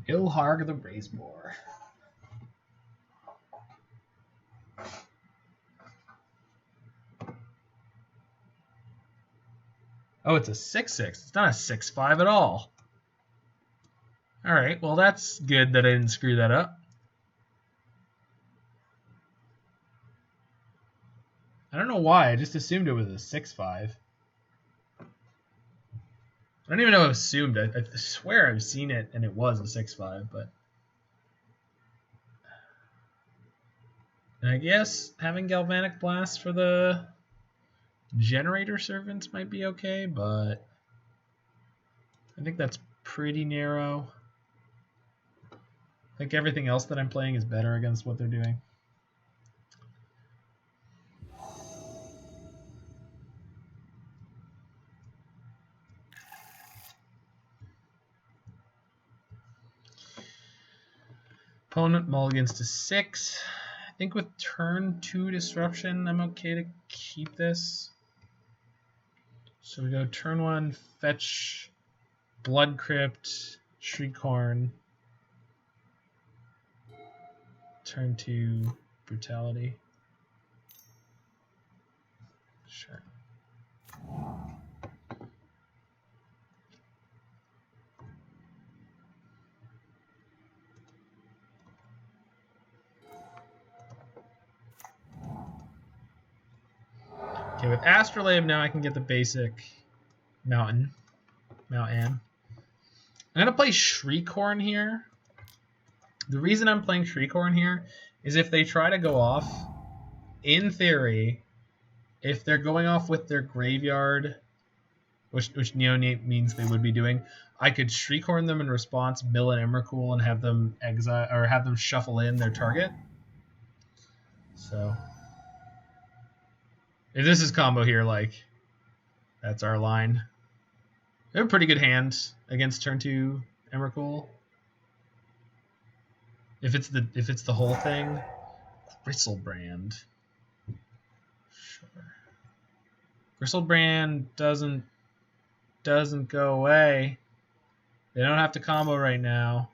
Ilharg the Razeboar. Oh, it's a 6/6. It's not a 6/5 at all. Alright, well that's good that I didn't screw that up. I don't know why, I just assumed it was a 6/5. I don't even know if assumed. I swear I've seen it and it was a 6/5, but... And I guess having Galvanic Blast for the Generator Servants might be okay, but I think that's pretty narrow. I think everything else that I'm playing is better against what they're doing. Opponent mulligans to 6. I think with turn 2 disruption, I'm okay to keep this. So we go turn 1, fetch Blood Crypt, Shriekhorn. Turn 2, Brutality. Sure. Okay, with Astrolabe now I can get the basic Mount Am. I'm going to play Shriekhorn here. The reason I'm playing Shriekhorn here is if they try to go off, in theory, if they're going off with their graveyard, which Neonate means they would be doing, I could Shriekhorn them in response, mill an Emrakul, and have them exile or have them shuffle in their target. So if this is combo here, like, that's our line. They have a pretty good hand against turn 2 Emrakul. If it's the whole thing, Gristlebrand. Sure. Gristlebrand doesn't go away. They don't have to combo right now.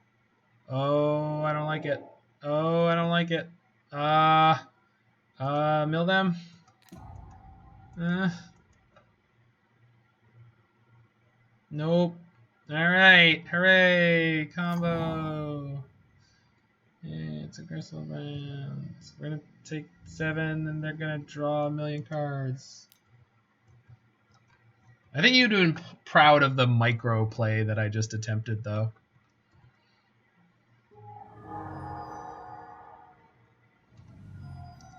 Oh, I don't like it. Oh, I don't like it. Mill them. Nope. All right. Hooray. Combo. And It's aggressive lands. We're gonna take 7, and they're gonna draw a million cards. I think you'd been proud of the micro play that I just attempted, though.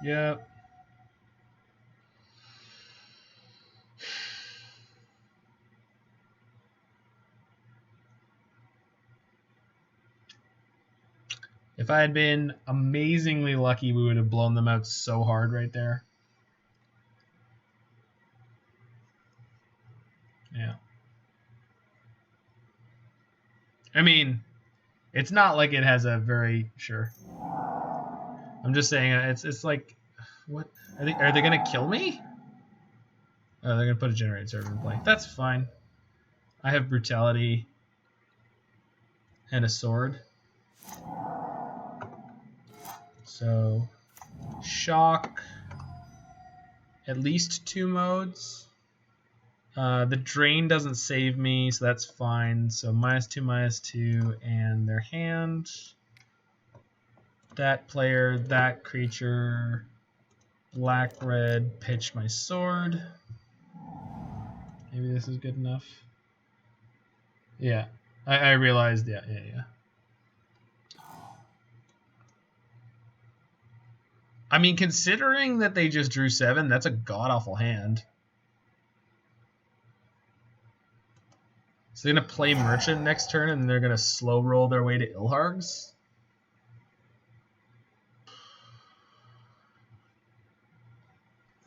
Yep. If I had been amazingly lucky, we would have blown them out so hard right there. Yeah. I mean, it's not like it has a very sure. I'm just saying it's like, what are they gonna kill me? Oh, they're gonna put a generated server in play. That's fine. I have brutality and a sword. So shock. At least 2 modes. The drain doesn't save me, so that's fine. So -2/-2, and their hand. That player, that creature, black, red, pitch my sword. Maybe this is good enough. Yeah, I realized, yeah. I mean, considering that they just drew 7, that's a god-awful hand. So they're going to play Merchant next turn, and they're going to slow roll their way to Ilhargs?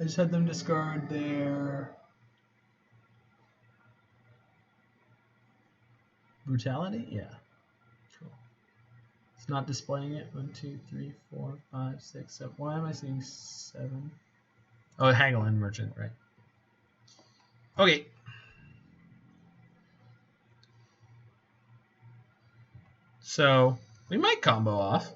I just had them discard their brutality? Yeah. Cool. It's not displaying it. 1, 2, 3, 4, 5, 6, 7. Why am I seeing 7? Oh, Hagelin Merchant, right. Okay. So we might combo off.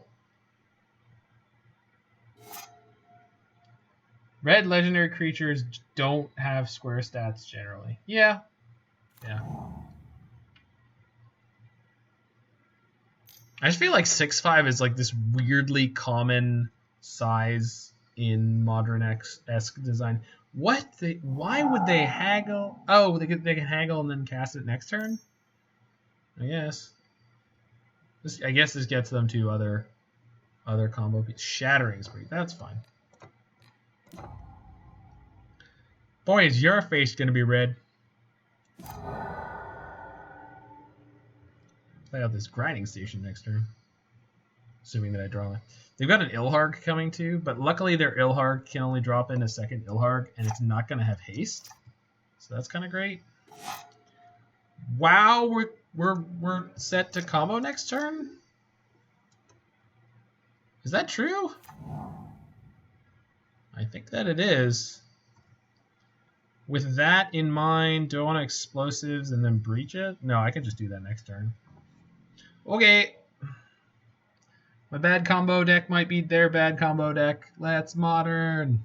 Red legendary creatures don't have square stats generally. Yeah. I just feel like 6/5 is like this weirdly common size in modern-esque design. Why would they haggle? Oh, they can haggle and then cast it next turn? I guess. I guess this gets them to other combo pieces. Shattering Spree. That's fine. Boy, is your face going to be red. Play out this grinding station next turn. Assuming that I draw it. They've got an Ilharg coming too, but luckily their Ilharg can only drop in a second Ilharg, and it's not going to have haste. So that's kind of great. Wow, we're set to combo next turn? Is that true? I think that it is. With that in mind, do I want explosives and then breach it? No, I can just do that next turn. Okay. My bad combo deck might beat their bad combo deck. Let's modern.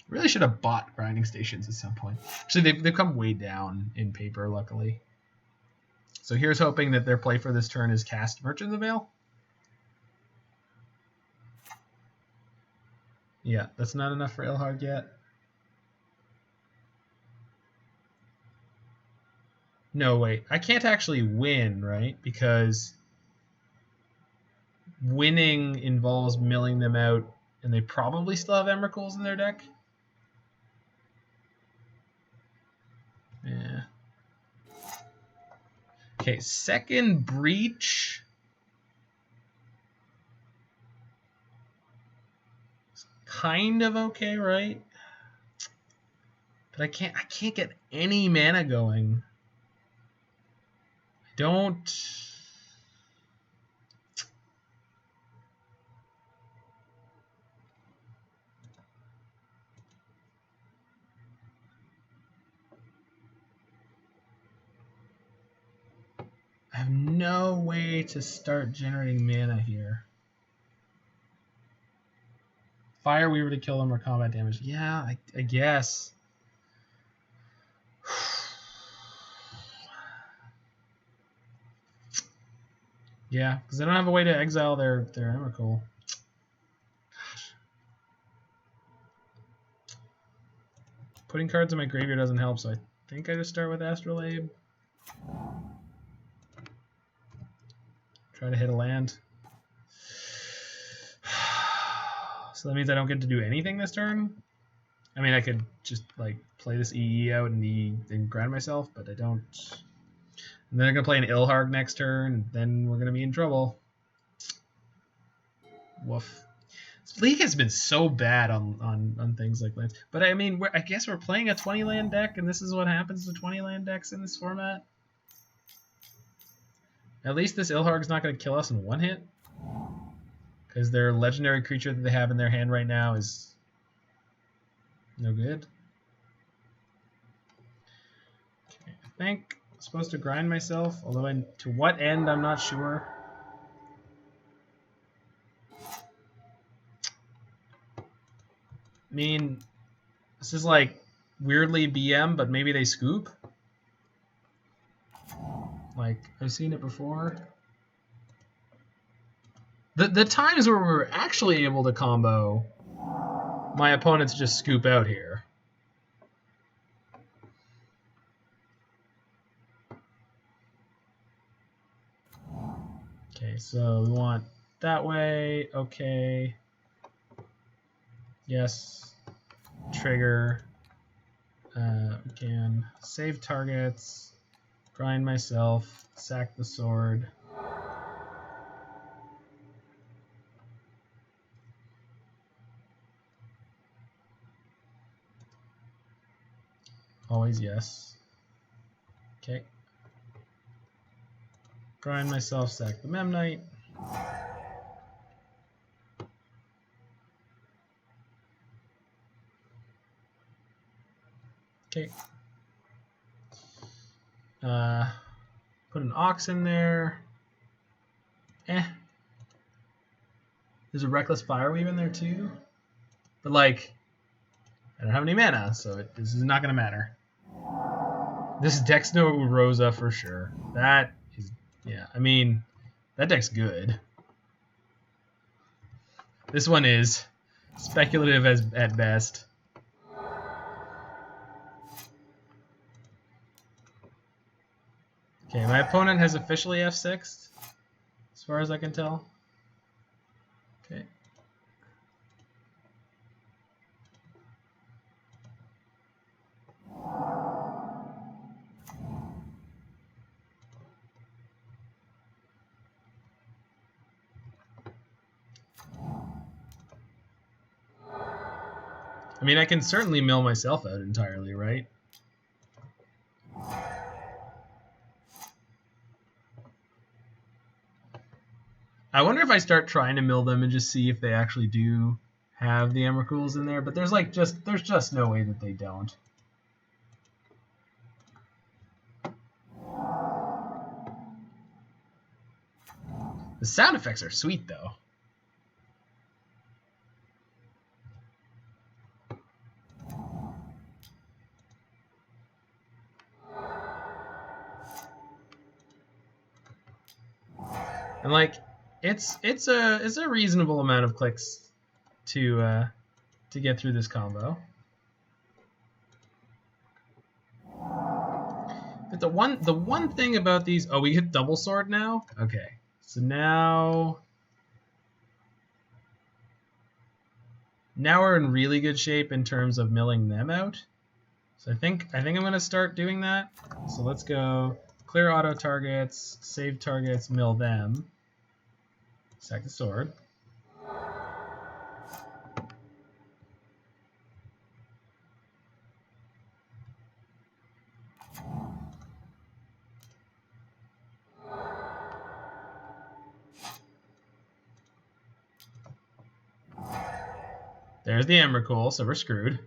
Really should have bought grinding stations at some point. Actually, they've come way down in paper, luckily. So here's hoping that their play for this turn is cast Merchant of the Veil. Yeah, that's not enough for Ilharg yet. No, wait. I can't actually win, right? Because winning involves milling them out, and they probably still have Emrakul's in their deck. Yeah. Okay, second breach. It's kind of okay, right? But I can't get any mana going. I don't. I have no way to start generating mana here. Fireweaver to kill them or combat damage. Yeah, I guess. Yeah, because I don't have a way to exile their Emrakul. Gosh. Putting cards in my graveyard doesn't help, so I think I just start with Astrolabe. Try to hit a land. So that means I don't get to do anything this turn? I mean, I could just like play this EE out and grind myself, but I don't. And then I'm going to play an Ilharg next turn, and then we're going to be in trouble. Woof. This league has been so bad on things like lands. But I mean, I guess we're playing a 20 land deck, and this is what happens to 20 land decks in this format. At least this Ilharg's not going to kill us in one hit. Because their legendary creature that they have in their hand right now is no good. Okay, I think I'm supposed to grind myself, although to what end I'm not sure. I mean, this is like weirdly BM, but maybe they scoop. Like, I've seen it before. The times where we're actually able to combo, my opponents just scoop out here. Okay, so we want that way. Okay. Yes. Trigger. We can save targets. Grind myself. Sack the sword. Always yes. Okay. Grind myself, sack the Memnite. Okay. Put an Ox in there. There's a Reckless Fireweaver in there too. But like, I don't have any mana, so this is not going to matter. This deck's no Rosa for sure. That is, yeah, I mean, that deck's good. This one is speculative at best. Okay, my opponent has officially F6, as far as I can tell. Okay. I mean, I can certainly mill myself out entirely, right? I wonder if I start trying to mill them and just see if they actually do have the Emrakuls in there, but there's just no way that they don't. The sound effects are sweet though. And like, it's a reasonable amount of clicks to get through this combo. But the one thing about these, oh, we hit double sword now. Okay, so now we're in really good shape in terms of milling them out. So I think I'm gonna start doing that. So let's go clear auto targets, save targets, mill them. Sack the sword. There's the Emrakul, so we're screwed.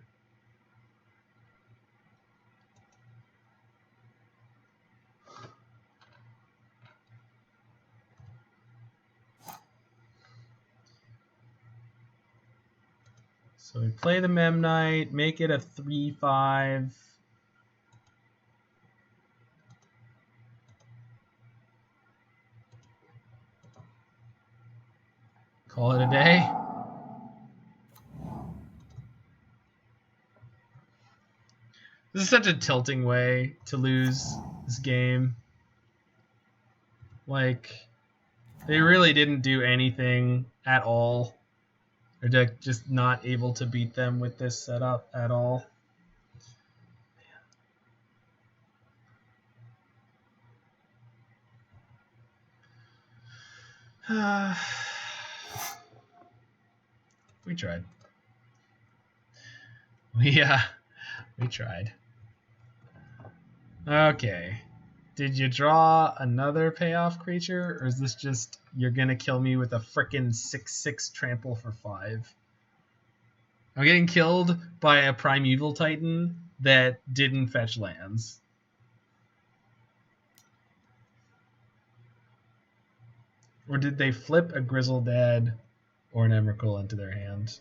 So we play the Memnite, make it a 3/5. Call it a day. This is such a tilting way to lose this game. Like, they really didn't do anything at all. They're just not able to beat them with this setup at all. We tried. Yeah, we tried. Okay. Did you draw another payoff creature, or is this just you're gonna kill me with a frickin' 6/6 trample for 5? I'm getting killed by a Primeval Titan that didn't fetch lands. Or did they flip a Grizzled Dad or an Emrakul into their hand?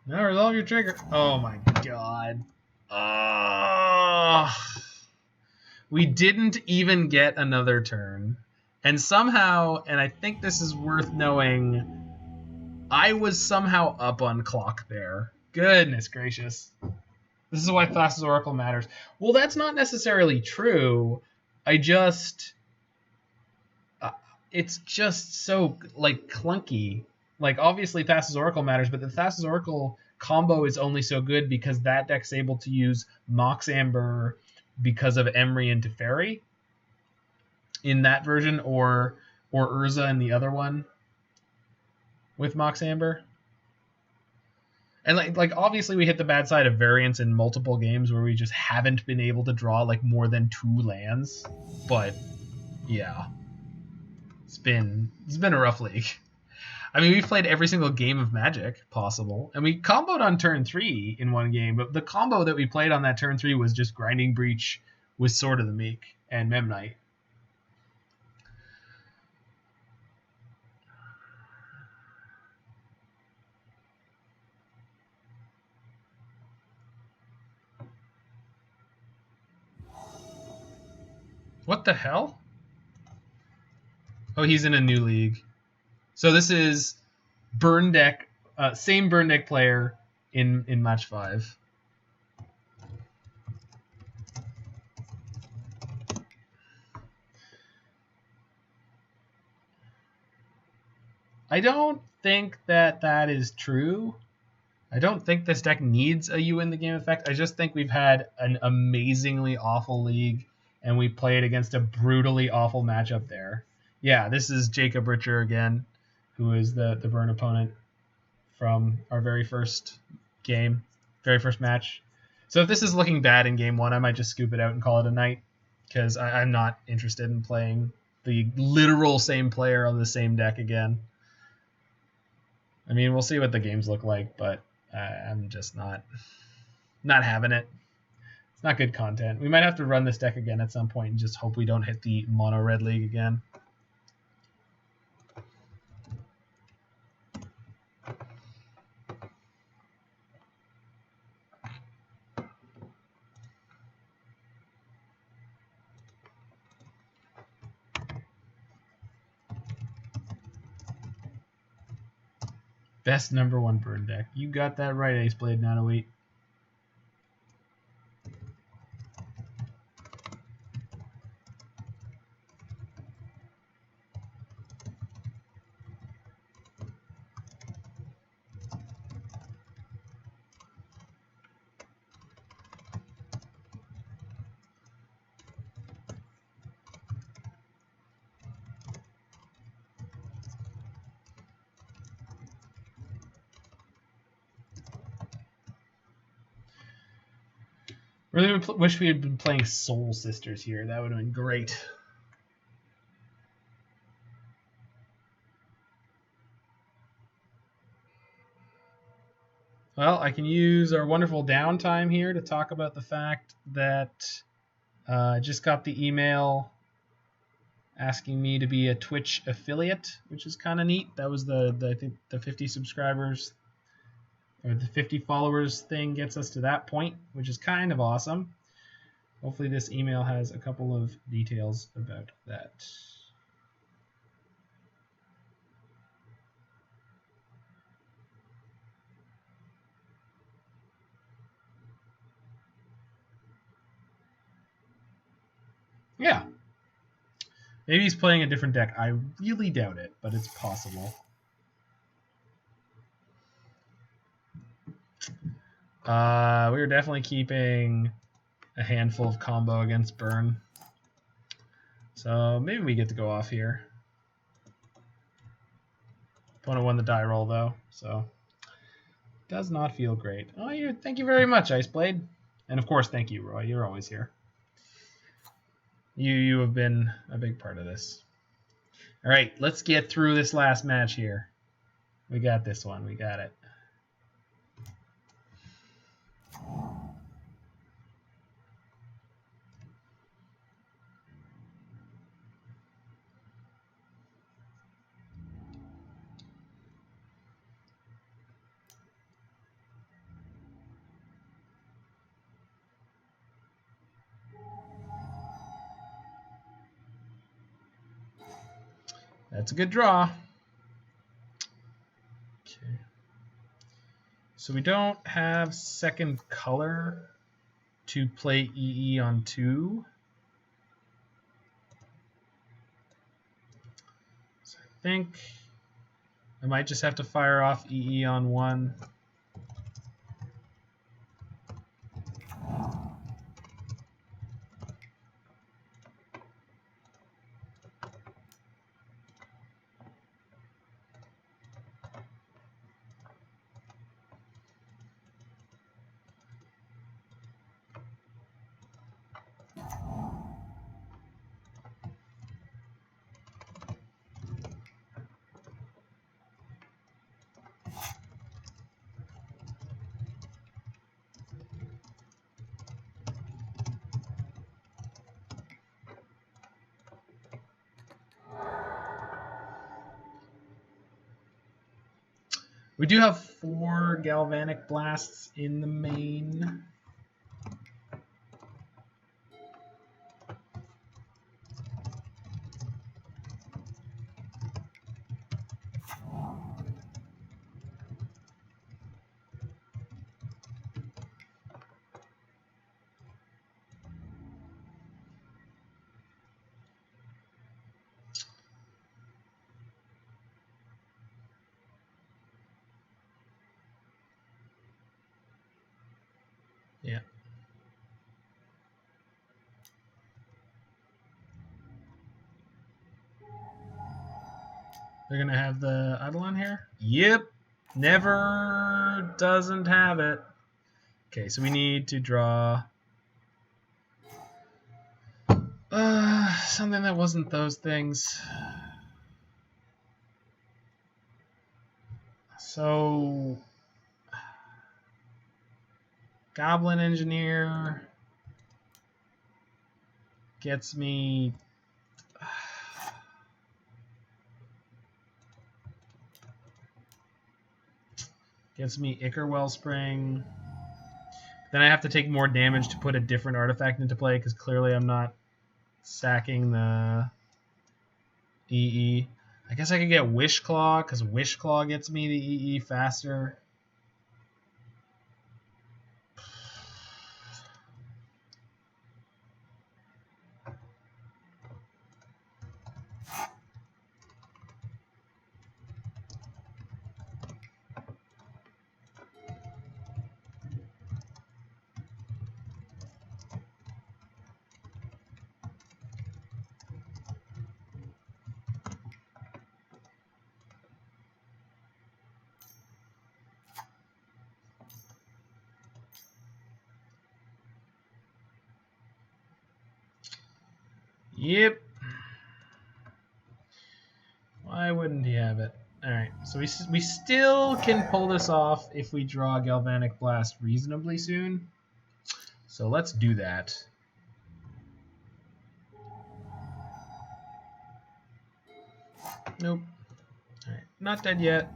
Now resolve your trigger. Oh my god. Oh. We didn't even get another turn. And somehow, and I think this is worth knowing, I was somehow up on clock there. Goodness gracious. This is why Thassa's Oracle matters. Well, that's not necessarily true. I just... it's just so, like, clunky. Like, obviously Thassa's Oracle matters, but the Thassa's Oracle combo is only so good because that deck's able to use Mox Amber because of Emry and Teferi in that version, or Urza in the other one with Mox Amber. And like obviously we hit the bad side of variance in multiple games where we just haven't been able to draw like more than 2 lands. But yeah, it's been a rough league. I mean, we've played every single game of Magic possible, and we comboed on turn 3 in one game, but the combo that we played on that turn 3 was just Grinding Breach with Sword of the Meek and Memnite. What the hell? Oh, he's in a new league. So this is burn deck, same burn deck player in match 5. I don't think that is true. I don't think this deck needs a You in the Game effect. I just think we've had an amazingly awful league, and we played against a brutally awful matchup there. Yeah, this is Jacob Richer again, who is the burn opponent from our very first game, very first match. So if this is looking bad in game 1, I might just scoop it out and call it a night, because I'm not interested in playing the literal same player on the same deck again. I mean, we'll see what the games look like, but I'm just not having it. It's not good content. We might have to run this deck again at some point and just hope we don't hit the mono red league again. Best number 1 burn deck. You got that right, Aceblade 908. Really wish we had been playing Soul Sisters here. That would have been great. Well, I can use our wonderful downtime here to talk about the fact that I just got the email asking me to be a Twitch affiliate, which is kind of neat. That was I think the 50 subscribers or the 50 followers thing gets us to that point, which is kind of awesome. Hopefully this email has a couple of details about that. Yeah. Maybe he's playing a different deck. I really doubt it, but it's possible. We're definitely keeping a handful of combo against Burn. So maybe we get to go off here. Opponent won the die roll though, so does not feel great. Oh, thank you very much, Iceblade. And of course, thank you, Roy. You're always here. You have been a big part of this. All right, let's get through this last match here. We got this one. We got it. That's a good draw. Okay. So we don't have second color to play EE on 2. So I think I might just have to fire off EE on 1. We do have 4 Galvanic Blasts in the main. Yeah. They're going to have the Eidolon here? Yep. Never doesn't have it. Okay, so we need to draw something that wasn't those things. So Goblin Engineer gets me Ichor Wellspring. Then I have to take more damage to put a different artifact into play because clearly I'm not sacking the EE. I guess I could get Wishclaw because Wishclaw gets me the EE faster. Yep. Why wouldn't he have it? All right, so we still can pull this off if we draw Galvanic Blast reasonably soon. So let's do that. Nope. All right, not dead yet.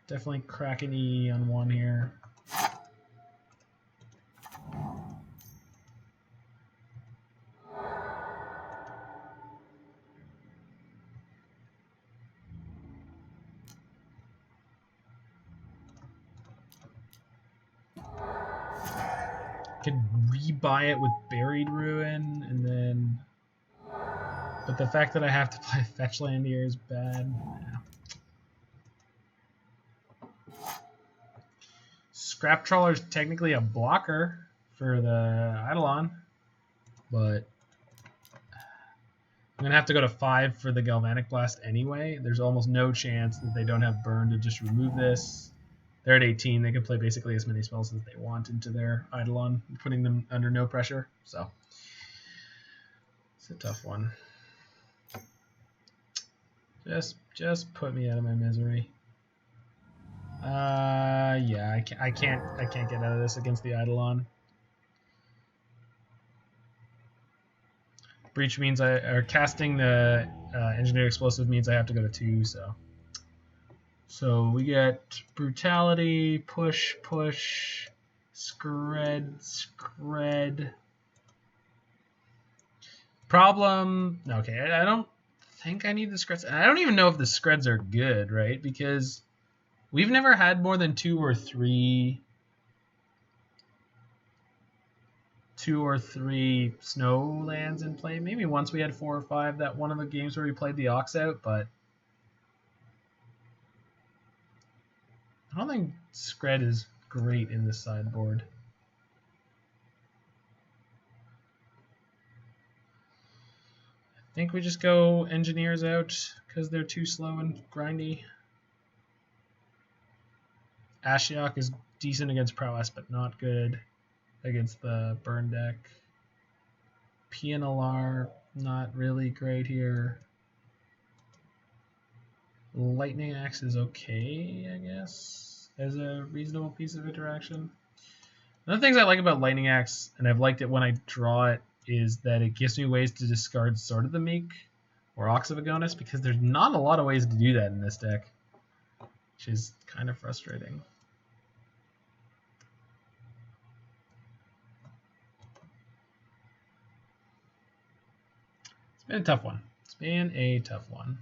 Definitely crack an E on 1 here. could rebuy it with Buried Ruin, and then... But the fact that I have to play Fetch Land here is bad. Yeah. Scrap Trawler is technically a blocker for the Eidolon, but I'm going to have to go to 5 for the Galvanic Blast anyway. There's almost no chance that they don't have burn to just remove this. They're at 18. They can play basically as many spells as they want into their Eidolon, putting them under no pressure. So it's a tough one. Just put me out of my misery. Yeah, I can't get out of this against the Eidolon. Breach means casting the Engineer Explosive means I have to go to 2, so we get Brutality, push, Skred. Problem, okay, I don't think I need the Skreds. I don't even know if the Skreds are good, right? Because we've never had more than 2 or 3 snow lands in play. Maybe once we had 4 or 5 that one of the games where we played the Ox out, but I don't think Skred is great in this sideboard. I think we just go Engineers out because they're too slow and grindy. Ashiok is decent against Prowess, but not good against the burn deck. Pia Nalaar, not really great here. Lightning Axe is okay, I guess, as a reasonable piece of interaction. One of the things I like about Lightning Axe, and I've liked it when I draw it, is that it gives me ways to discard Sword of the Meek or Ox of Agonas, because there's not a lot of ways to do that in this deck, which is kind of frustrating. It's been a tough one. It's been a tough one.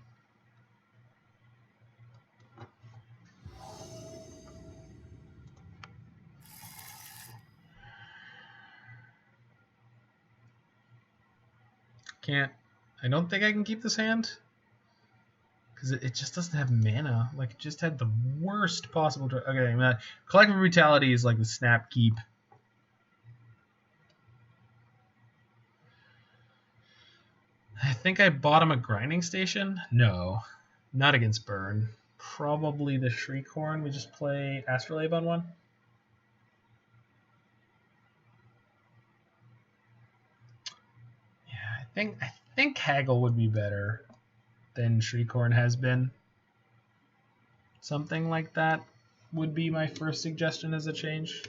I don't think I can keep this hand because it just doesn't have mana. Like, it just had the worst possible. Okay, Collective Brutality is like the snap keep. I think I bought him a grinding station. No, not against burn. Probably the Shriekhorn. We just play Astrolabe on one. I think Haggle would be better than Shriekhorn has been. Something like that would be my first suggestion as a change.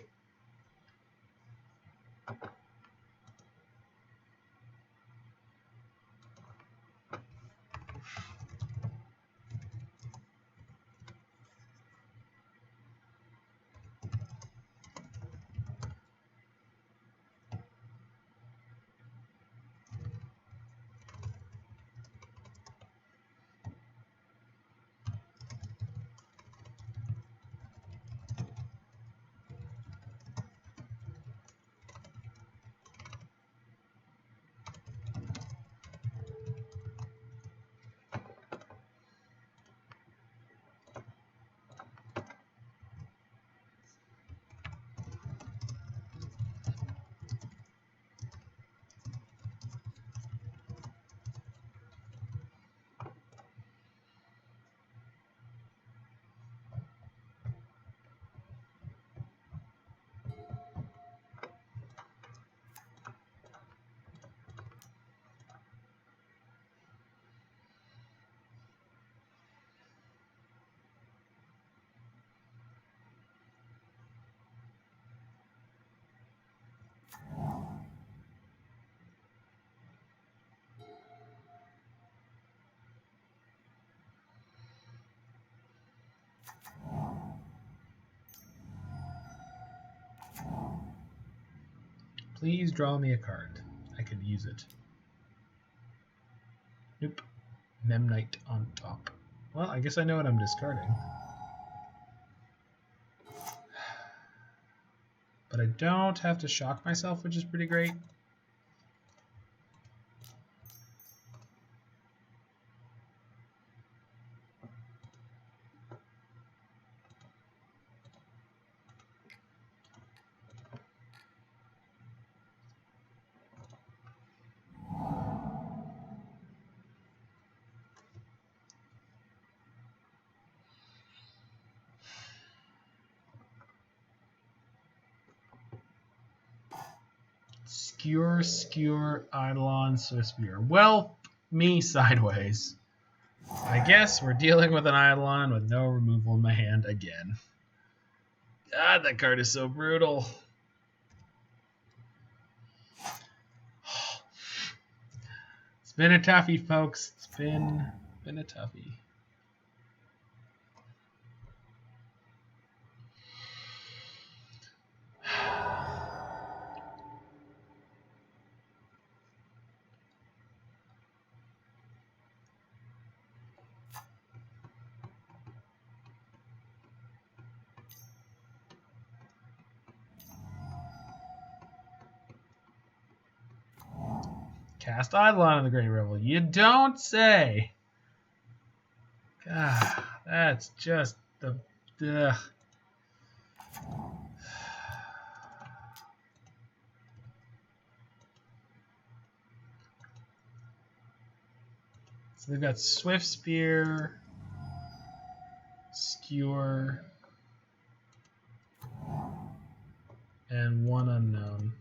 Please draw me a card. I could use it. Nope. Memnite on top. Well, I guess I know what I'm discarding. but I don't have to shock myself, which is pretty great. Skewer, Eidolon, Swiftspear. Well, me sideways. I guess we're dealing with an Eidolon with no removal in my hand again. God, that card is so brutal. It's been a toughie, folks. It's been a toughie. Cast Eidolon in the Great Revel. You don't say. God, that's just the... Ugh. So they've got Swiftspear, Skewer, and one unknown.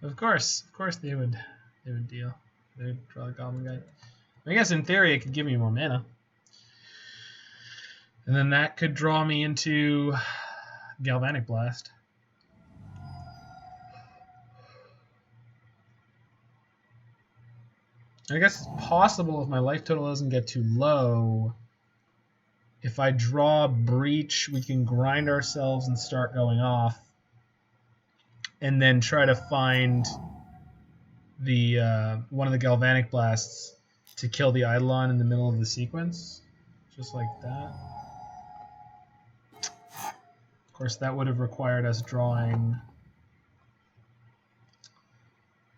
Of course they would deal. They would draw the Goblin guy. I guess in theory it could give me more mana. And then that could draw me into Galvanic Blast. I guess it's possible if my life total doesn't get too low. If I draw Breach, we can grind ourselves and start going off. And then try to find the one of the Galvanic Blasts to kill the Eidolon in the middle of the sequence. Just like that. Of course, that would have required us drawing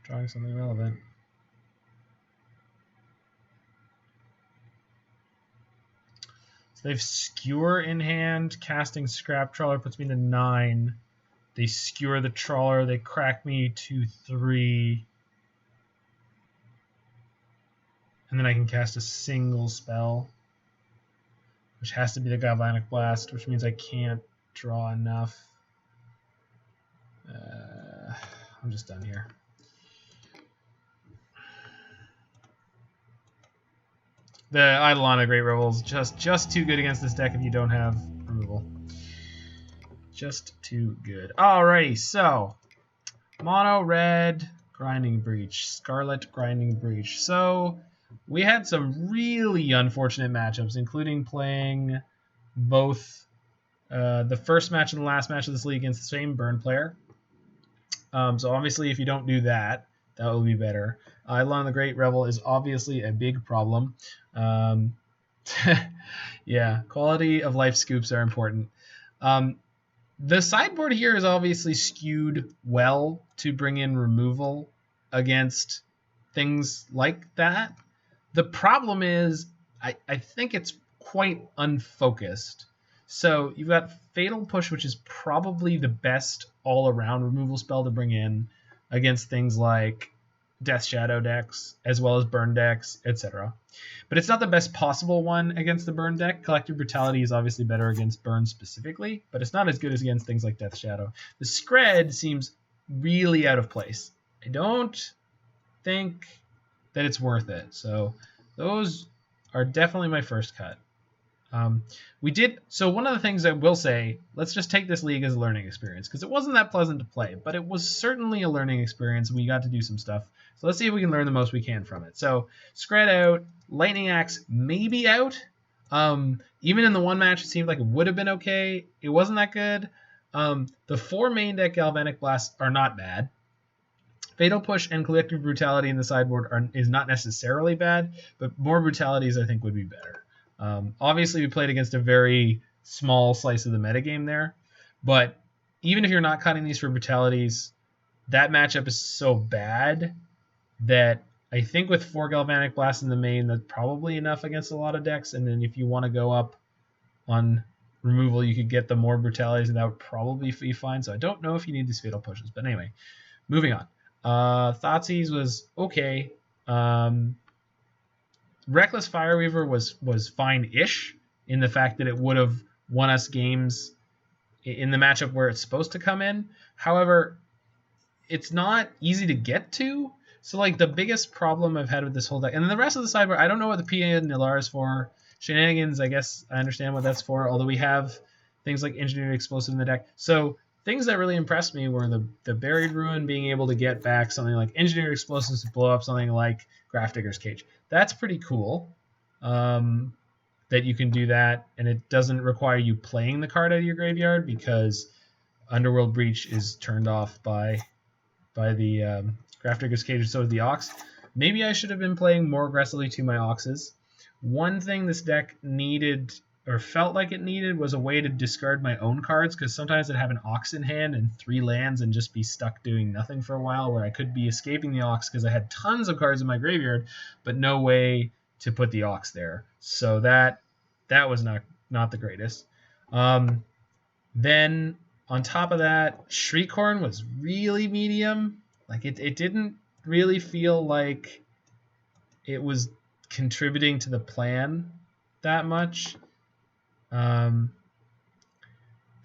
something relevant. So they have Skewer in hand. Casting Scrap Trawler puts me to 9. They skewer the Trawler. They crack me to 3. And then I can cast a single spell, which has to be the Galvanic Blast, which means I can't draw enough. I'm just done here. The Eidolon of Great Revel is just too good against this deck if you don't have removal. Just too good. Alrighty, so mono red Grinding Breach, Scarlet Grinding Breach. So we had some really unfortunate matchups, including playing both the first match and the last match of this league against the same burn player. So obviously, if you don't do that, that will be better. Eidolon of the Great Revel is obviously a big problem. Yeah, quality of life scoops are important. The sideboard here is obviously skewed well to bring in removal against things like that. The problem is, I think it's quite unfocused. So you've got Fatal Push, which is probably the best all-around removal spell to bring in against things like Death Shadow decks, as well as burn decks, etc. But it's not the best possible one against the burn deck. Collective Brutality is obviously better against burn specifically, but it's not as good as against things like Death Shadow. The Skred seems really out of place. I don't think that it's worth it. So those are definitely my first cut. We did. So one of the things I will say, let's just take this league as a learning experience, because it wasn't that pleasant to play, but it was certainly a learning experience. We got to do some stuff. So let's see if we can learn the most we can from it. So Skred out, Lightning Axe maybe out. Even in the one match, it seemed like it would have been okay. It wasn't that good. The 4 main deck Galvanic Blasts are not bad. Fatal Push and Collective Brutality in the sideboard is not necessarily bad, but more brutalities I think would be better. Obviously, we played against a very small slice of the metagame there, but even if you're not cutting these for brutalities, that matchup is so bad that I think with 4 Galvanic Blasts in the main, that's probably enough against a lot of decks. And then if you want to go up on removal, you could get the more brutalities, and that would probably be fine. So I don't know if you need these Fatal Pushes. But anyway, moving on. Thoughtseize was okay. Reckless Fireweaver was fine-ish in the fact that it would have won us games in the matchup where it's supposed to come in. However, it's not easy to get to. So, like, the biggest problem I've had with this whole deck, and then the rest of the sideboard, I don't know what the Pia Nalaar is for. Shenanigans, I guess I understand what that's for, although we have things like Engineered Explosive in the deck. So, things that really impressed me were the Buried Ruin, being able to get back something like Engineered Explosives to blow up something like Grafdigger's Cage. That's pretty cool that you can do that, and it doesn't require you playing the card out of your graveyard because Underworld Breach is turned off by the Grafdigger's Cage, and so is the Ox. Maybe I should have been playing more aggressively to my Oxes. One thing this deck needed, or felt like it needed, was a way to discard my own cards, because sometimes I'd have an Ox in hand and 3 lands and just be stuck doing nothing for a while, where I could be escaping the Ox because I had tons of cards in my graveyard, but no way to put the Ox there. So that was not the greatest. Then on top of that, Shriekhorn was really medium. Like it didn't really feel like it was contributing to the plan that much. The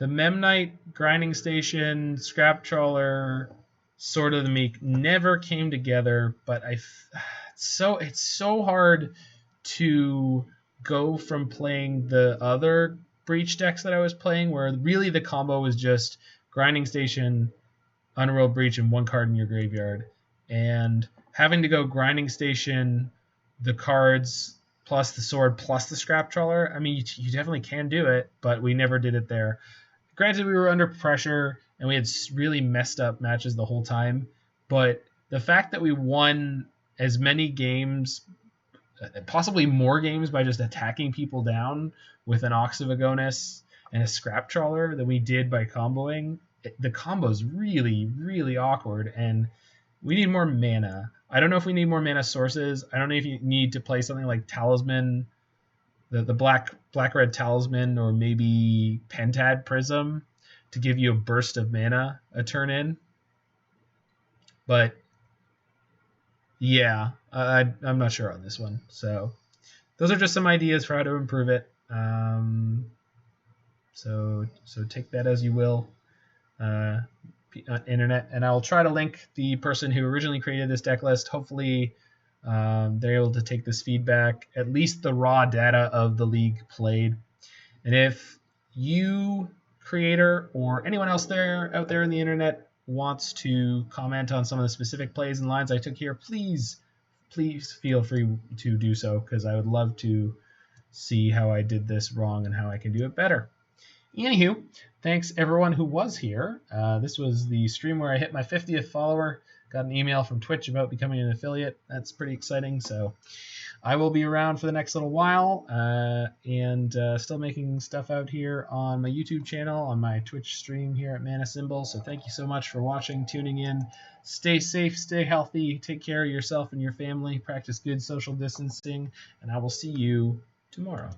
Memnite, Grinding Station, Scrap Trawler, Sword of the Meek never came together, but it's so hard to go from playing the other Breach decks that I was playing, where really the combo was just Grinding Station, Underworld Breach, and 1 card in your graveyard, and having to go Grinding Station, the cards, plus the sword, plus the Scrap Trawler. I mean, you definitely can do it, but we never did it there. Granted, we were under pressure, and we had really messed up matches the whole time, but the fact that we won as many games, possibly more games, by just attacking people down with an Ox of Agonas and a Scrap Trawler than we did by comboing, the combo's really, really awkward, and we need more mana. I don't know if we need more mana sources. I don't know if you need to play something like Talisman, the black-red Talisman, or maybe Pentad Prism to give you a burst of mana a turn in. But yeah, I'm not sure on this one. So those are just some ideas for how to improve it. So take that as you will. Internet, and I'll try to link the person who originally created this deck list. Hopefully they're able to take this feedback, at least the raw data of the league played. And if you, creator, or anyone else out there in the internet wants to comment on some of the specific plays and lines I took here, please feel free to do so, because I would love to see how I did this wrong and how I can do it better. Anywho, thanks everyone who was here. This was the stream where I hit my 50th follower. Got an email from Twitch about becoming an affiliate. That's pretty exciting. So I will be around for the next little while, and still making stuff out here on my YouTube channel, on my Twitch stream here at Mana Symbol. So thank you so much for watching, tuning in. Stay safe, stay healthy, take care of yourself and your family, practice good social distancing, and I will see you tomorrow.